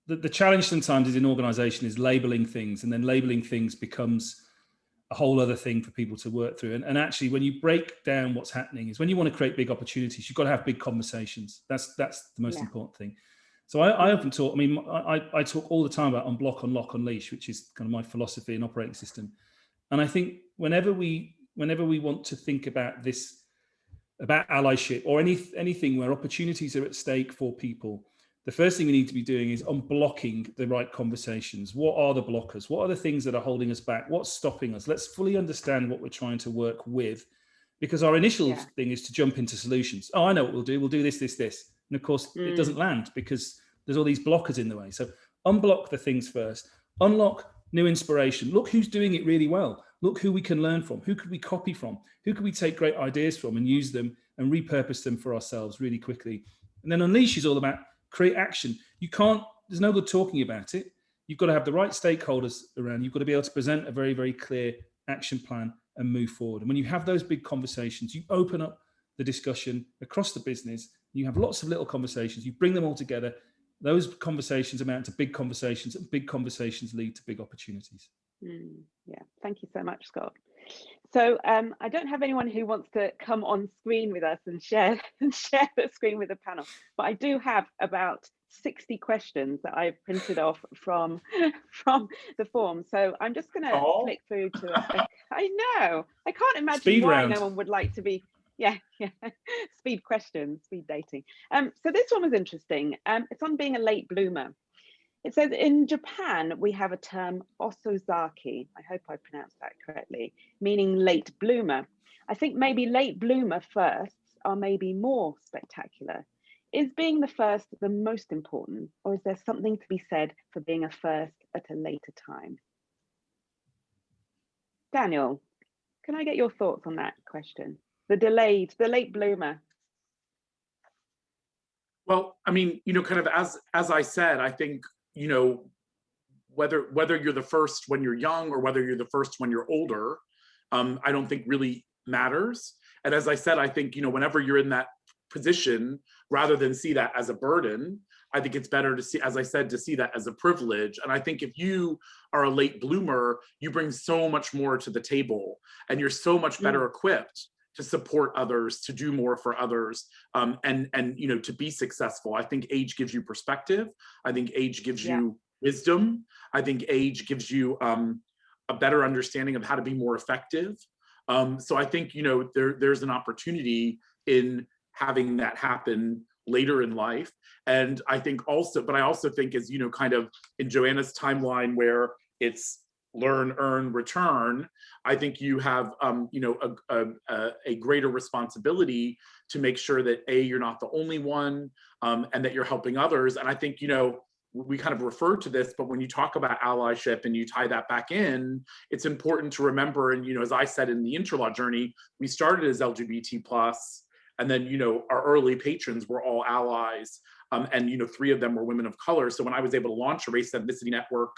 The challenge sometimes is in organisation is labelling things, and then labelling things becomes a whole other thing for people to work through. And actually, when you break down what's happening, is when you want to create big opportunities, you've got to have big conversations. That's the most important thing. So I often talk, I mean, I talk all the time about unblock, unlock, unleash, which is kind of my philosophy and operating system. And I think whenever we want to think about this, about allyship or anything where opportunities are at stake for people, the first thing we need to be doing is unblocking the right conversations. What are the blockers? What are the things that are holding us back? What's stopping us? Let's fully understand what we're trying to work with, because our initial thing is to jump into solutions. Oh, I know what we'll do. We'll do this, this, this. And of course, it doesn't land because there's all these blockers in the way. So unblock the things first. Unlock new inspiration. Look who's doing it really well. Look who we can learn from. Who could we copy from? Who could we take great ideas from and use them and repurpose them for ourselves really quickly? And then unleash is all about create action. There's no good talking about it. You've got to have the right stakeholders around. You've got to be able to present a very, very clear action plan and move forward. And when you have those big conversations, you open up the discussion across the business. You have lots of little conversations. You bring them all together. Those conversations amount to big conversations, and big conversations lead to big opportunities. Yeah, thank you so much, Scott. So I don't have anyone who wants to come on screen with us and share the screen with the panel, but I do have about 60 questions that I've printed off from the form. So I'm just going to flick through to I know, I can't imagine speed why round. No one would like to be speed questions, speed dating. So this one was interesting. It's on being a late bloomer. It says, in Japan, we have a term osozaki. I hope I pronounced that correctly, meaning late bloomer. I think maybe late bloomer firsts are maybe more spectacular. Is being the first the most important, or is there something to be said for being a first at a later time? Daniel, can I get your thoughts on that question? The late bloomer. Well, I mean, kind of as I said, I think, whether you're the first when you're young or whether you're the first when you're older, I don't think really matters. And as I said, I think, whenever you're in that position, rather than see that as a burden, I think it's better to see, as I said, to see that as a privilege. And I think if you are a late bloomer, you bring so much more to the table, and you're so much better equipped to support others, to do more for others, and to be successful. I think age gives you perspective. I think age gives you wisdom. I think age gives you a better understanding of how to be more effective. So I think, there's an opportunity in having that happen later in life. And I think also, but I also think as, kind of in Joanna's timeline where it's learn, earn, return, I think you have, a greater responsibility to make sure that you're not the only one, and that you're helping others. And I think, we kind of referred to this, but when you talk about allyship and you tie that back in, it's important to remember, and, as I said in the Interlaw journey, we started as LGBT+, and then, our early patrons were all allies, and, 3 of them were women of color. So when I was able to launch a race ethnicity network,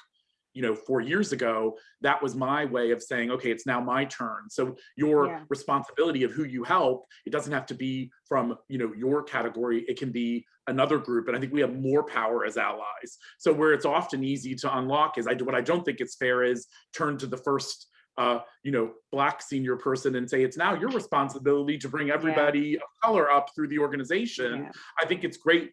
4 years ago, that was my way of saying, okay, it's now my turn. So your responsibility of who you help, it doesn't have to be from, your category, it can be another group. And I think we have more power as allies. So where it's often easy to unlock is, what I don't think it's fair is turn to the first Black senior person and say, it's now your responsibility to bring everybody of color up through the organization. I think it's great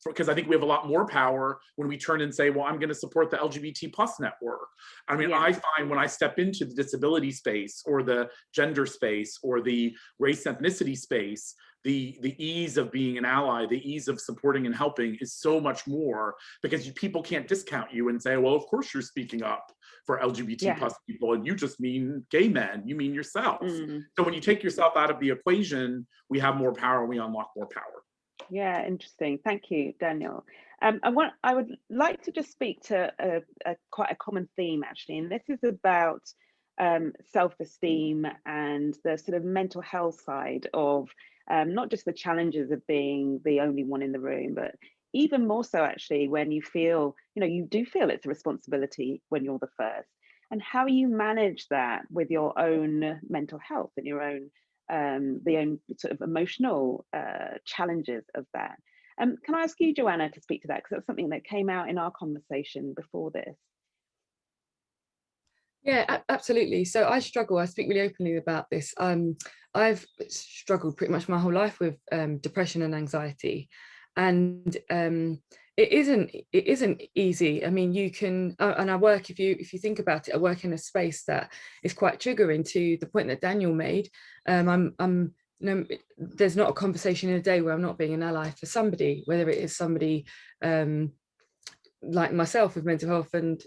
because I think we have a lot more power when we turn and say, well, I'm going to support the LGBT+ network. I mean, I find when I step into the disability space or the gender space or the race ethnicity space, the ease of being an ally, the ease of supporting and helping is so much more, because people can't discount you and say, well, of course you're speaking up for LGBT+ people, and you just mean gay men, you mean yourself. So when you take yourself out of the equation, we have more power, we unlock more power. Yeah, interesting. Thank you, Daniel. I would like to just speak to quite a common theme, actually, and this is about self-esteem and the sort of mental health side of not just the challenges of being the only one in the room, but even more so actually when you feel, you do feel it's a responsibility when you're the first, and how you manage that with your own mental health and your own, the own sort of emotional challenges of that. Can I ask you, Joanna, to speak to that? Because that's something that came out in our conversation before this. Yeah, absolutely. So I speak really openly about this. I've struggled pretty much my whole life with depression and anxiety, and it isn't easy. I mean, you can, and I work, if you think about it, I work in a space that is quite triggering, to the point that Daniel made. There's not a conversation in a day where I'm not being an ally for somebody, whether it is somebody like myself with mental health and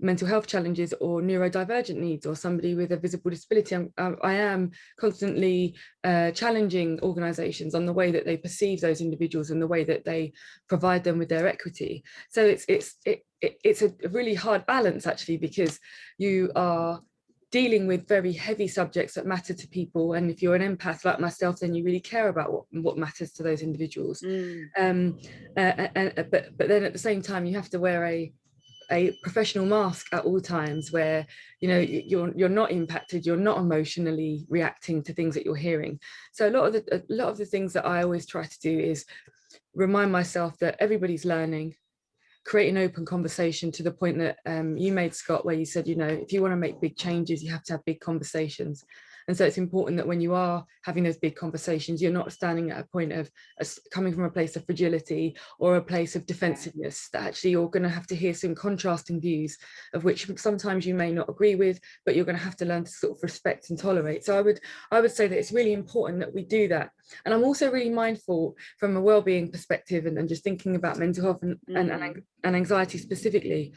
mental health challenges, or neurodivergent needs, or somebody with a visible disability. I am constantly challenging organisations on the way that they perceive those individuals and the way that they provide them with their equity. So it's a really hard balance, actually, because you are dealing with very heavy subjects that matter to people, and if you're an empath like myself, then you really care about what matters to those individuals. But then at the same time, you have to wear a professional mask at all times, where you're not impacted, you're not emotionally reacting to things that you're hearing. So a lot of the things that I always try to do is remind myself that everybody's learning, create an open conversation, to the point that you made, Scott, where you said, if you want to make big changes, you have to have big conversations. And so it's important that when you are having those big conversations, you're not standing at a point of coming from a place of fragility or a place of defensiveness, that actually you're going to have to hear some contrasting views, of which sometimes you may not agree with, but you're going to have to learn to sort of respect and tolerate. So I would say that it's really important that we do that. And I'm also really mindful from a well-being perspective, and just thinking about mental health and anxiety specifically,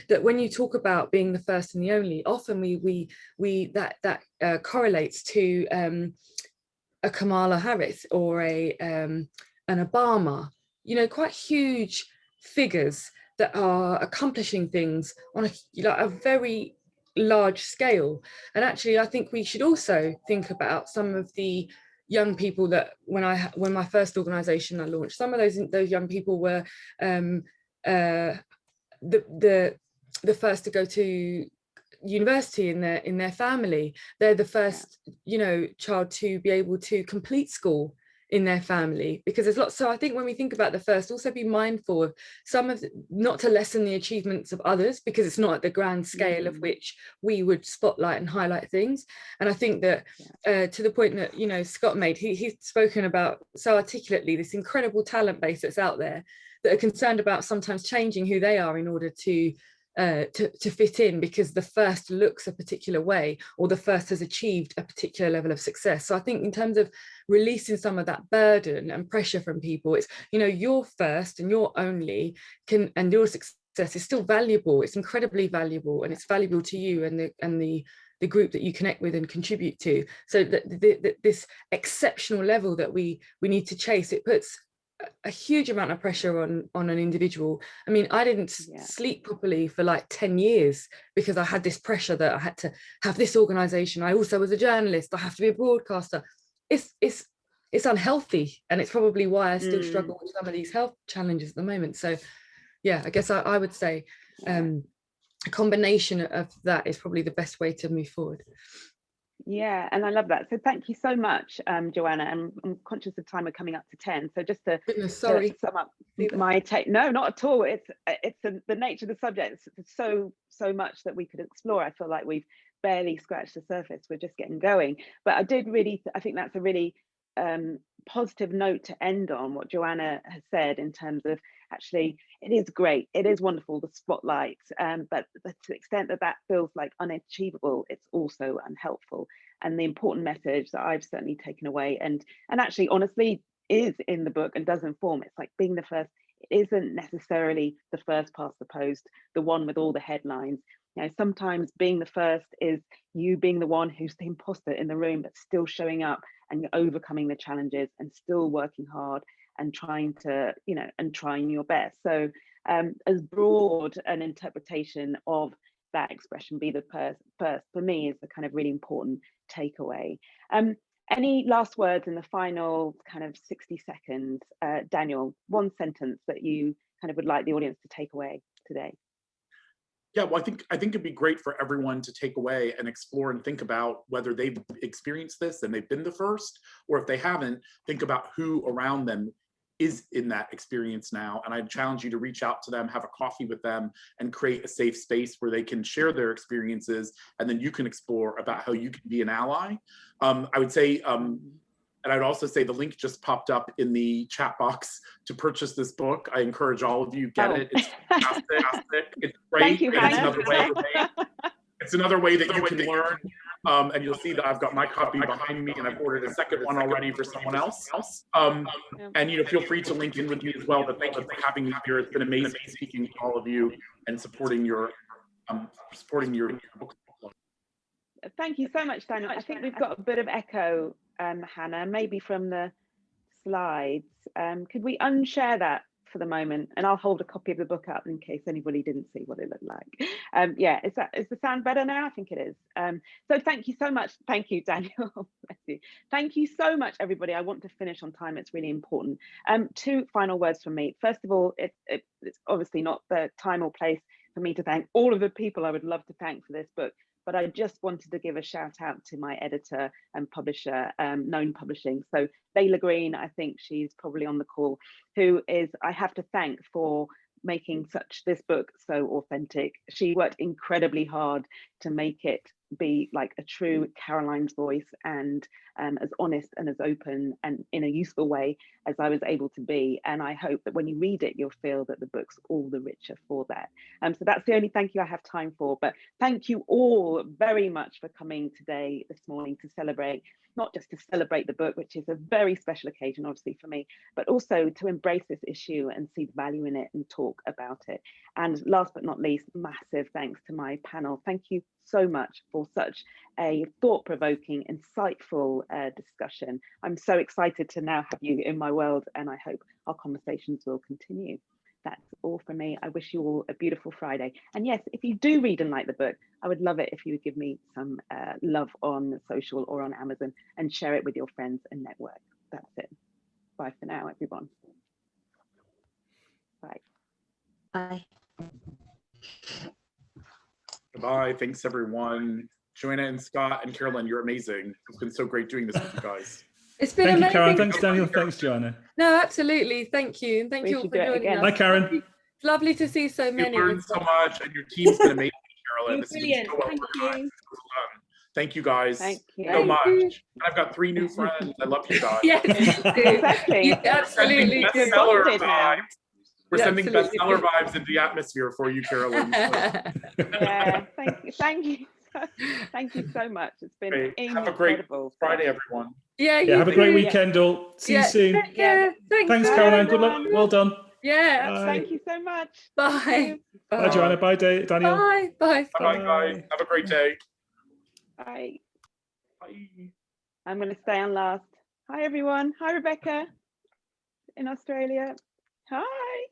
that when you talk about being the first and the only, often that correlates to a Kamala Harris or an Obama, quite huge figures that are accomplishing things on a very large scale. And actually, I think we should also think about some of the young people that when my first organization I launched, some of those young people were the first to go to university in their family. They're the first, you know, child to be able to complete school in their family, because there's lots. So I think when we think about the first, also be mindful of some of not to lessen the achievements of others, because it's not at the grand scale of which we would spotlight and highlight things. And I think that to the point that, you know, Scott made, he's spoken about so articulately this incredible talent base that's out there that are concerned about sometimes changing who they are in order to fit in, because the first looks a particular way, or the first has achieved a particular level of success. So I think in terms of releasing some of that burden and pressure from people, it's, you know, your first and your only and your success is still valuable. It's incredibly valuable, and it's valuable to you and the group that you connect with and contribute to. So that this exceptional level that we need to chase, it puts a huge amount of pressure on an individual. I mean, I didn't sleep properly for like 10 years because I had this pressure that I had to have this organization. I also was a journalist. I have to be a broadcaster. It's unhealthy, and it's probably why I still struggle with some of these health challenges at the moment. So yeah, I guess I would say a combination of that is probably the best way to move forward. Yeah, and I love that. So thank you so much, Joanna. And I'm conscious of time. We're coming up to 10. So just to sum up my take, no, not at all. It's the nature of the subject. It's so much that we could explore. I feel like we've barely scratched the surface. We're just getting going. But I think that's a really positive note to end on, what Joanna has said in terms of, actually, it is great, it is wonderful, the spotlight, but to the extent that feels like unachievable, it's also unhelpful. And the important message that I've certainly taken away, and actually honestly is in the book and does inform, it's like being the first, it isn't necessarily the first past the post, the one with all the headlines. You know, sometimes being the first is you being the one who's the imposter in the room, but still showing up and overcoming the challenges and still working hard and trying to, you know, and trying your best. So as broad an interpretation of that expression, be the first, for me, is the kind of really important takeaway. Any last words in the final kind of 60 seconds? Daniel, one sentence that you kind of would like the audience to take away today. Yeah, well, I think it'd be great for everyone to take away and explore and think about whether they've experienced this and they've been the first, or if they haven't, think about who around them is in that experience now. And I challenge you to reach out to them, have a coffee with them, and create a safe space where they can share their experiences, and then you can explore about how you can be an ally. I would say, and I'd also say the link just popped up in the chat box to purchase this book. I encourage all of you, get it. It's fantastic. It's great. Thank you, Hannah. It's another way that you can learn. And you'll see that I've got my copy behind me, and I've ordered a second one already for someone else. And you know, feel free to link in with me as well. But thank you for having me here. It's been amazing speaking to all of you and supporting your book. Thank you so much, Daniel. I think we've got a bit of echo, Hannah, maybe from the slides. Could we unshare that for the moment, and I'll hold a copy of the book up in case anybody didn't see what it looked like. Yeah, is the sound better now? I think it is. So thank you so much. Thank you, Daniel. Bless you. Thank you so much, everybody. I want to finish on time. It's really important. Two final words from me. First of all, it's obviously not the time or place for me to thank all of the people I would love to thank for this book, but I just wanted to give a shout out to my editor and publisher, Known Publishing. So Layla Green, I think she's probably on the call, who is, I have to thank for making this book so authentic. She worked incredibly hard to make it be like a true Caroline's voice, and as honest and as open and in a useful way as I was able to be. And I hope that when you read it, you'll feel that the book's all the richer for that. So that's the only thank you I have time for, but thank you all very much for coming today, this morning, to celebrate, not just to celebrate the book, which is a very special occasion, obviously, for me, but also to embrace this issue and see the value in it and talk about it. And last but not least, massive thanks to my panel. Thank you so much for such a thought-provoking, insightful discussion. I'm so excited to now have you in my world, and I hope our conversations will continue. That's all from me. I wish you all a beautiful Friday. And yes, if you do read and like the book, I would love it if you would give me some love on social or on Amazon and share it with your friends and network. That's it. Bye for now, everyone. Bye. Bye. Goodbye. Thanks, everyone. Joanna and Scott and Caroline, you're amazing. It's been so great doing this with you guys. It's been Thank amazing. you, Karen. Thanks, Daniel. Thanks, Joanna. No, absolutely. Thank you. And thank you all for joining us. Hi, Karen. It's lovely to see so many. You learned so much, and your team's been amazing, Caroline. You're brilliant. So well Thank you. Thank you, guys. Thank you so much. I've got 3 new friends. I love you guys. Yes, exactly. You absolutely do. Bestseller vibes. We're sending Absolutely. bestseller vibes into the atmosphere for you, Caroline. Yeah, thank you. Thank you so much. It's been Have a great incredible. Friday, everyone. Yeah, have a great weekend, all. See you soon. Yeah, Thanks, Caroline. Good luck. Well done. Yeah. Bye. Thank you so much. Bye. Bye, Joanna. Bye, Daniel. Bye. Bye. Bye, guys. Have a great day. Bye. Bye. I'm going to stay on last. Hi, everyone. Hi, Rebecca in Australia. Hi.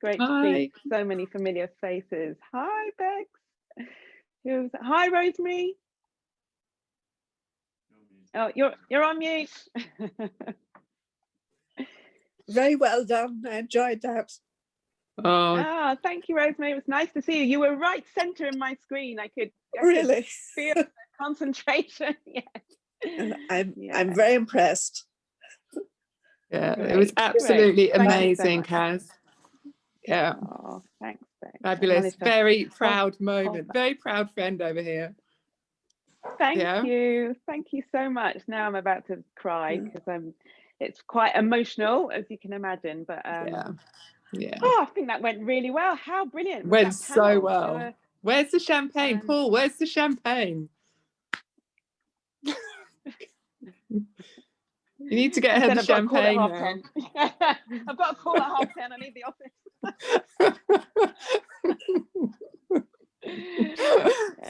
Great to see so many familiar faces. Hi, Bex. Hi, Rosemary. Oh, you're on mute. Very well done. I enjoyed that. Oh, thank you, Rosemary. It was nice to see you. You were right center in my screen. I could Really feel the concentration. Yes. And I'm very impressed. Yeah, Great. it was absolutely Great. amazing, Thank you so Kaz. Yeah, Oh, thanks, Bex. fabulous. Very proud moment. Very proud friend over here. Thank you. Thank you so much. Now I'm about to cry because it's quite emotional, as you can imagine. But yeah. Oh, I think that went really well. How brilliant. Went that so panel? well. Where's the champagne, Paul? Where's the champagne? You need to get her the champagne now. I've got a call at 10:30. I need the office.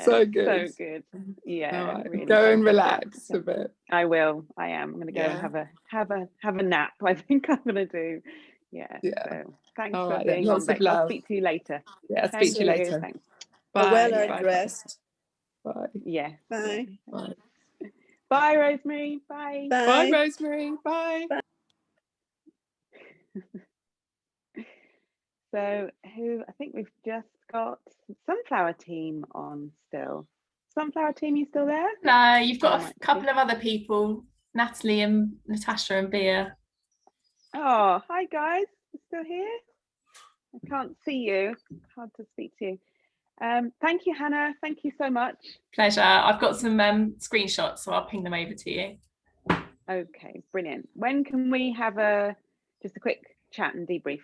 So good. So good. Yeah. Right. Really Go and good. relax a bit. I will. I am. I'm going to go and have a nap. I think I'm going to do. Yeah. So thanks for being on, Bex. I'll speak to you later. Yeah, I'll speak to you later. Thanks. Bye. A well-earned rest. Bye. Yeah. Bye. Bye. Bye, Rosemary. Bye. Bye. Bye, Rosemary. Bye. So I think we've just got Sunflower Team on still. Sunflower Team, you still there? No, you've got a couple of other people, Natalie and Natasha and Bea. Oh, hi guys. You still here? I can't see you. Hard to speak to you. Thank you, Hannah. Thank you so much. Pleasure. I've got some screenshots, so I'll ping them over to you. Okay, brilliant. When can we have just a quick chat and debrief?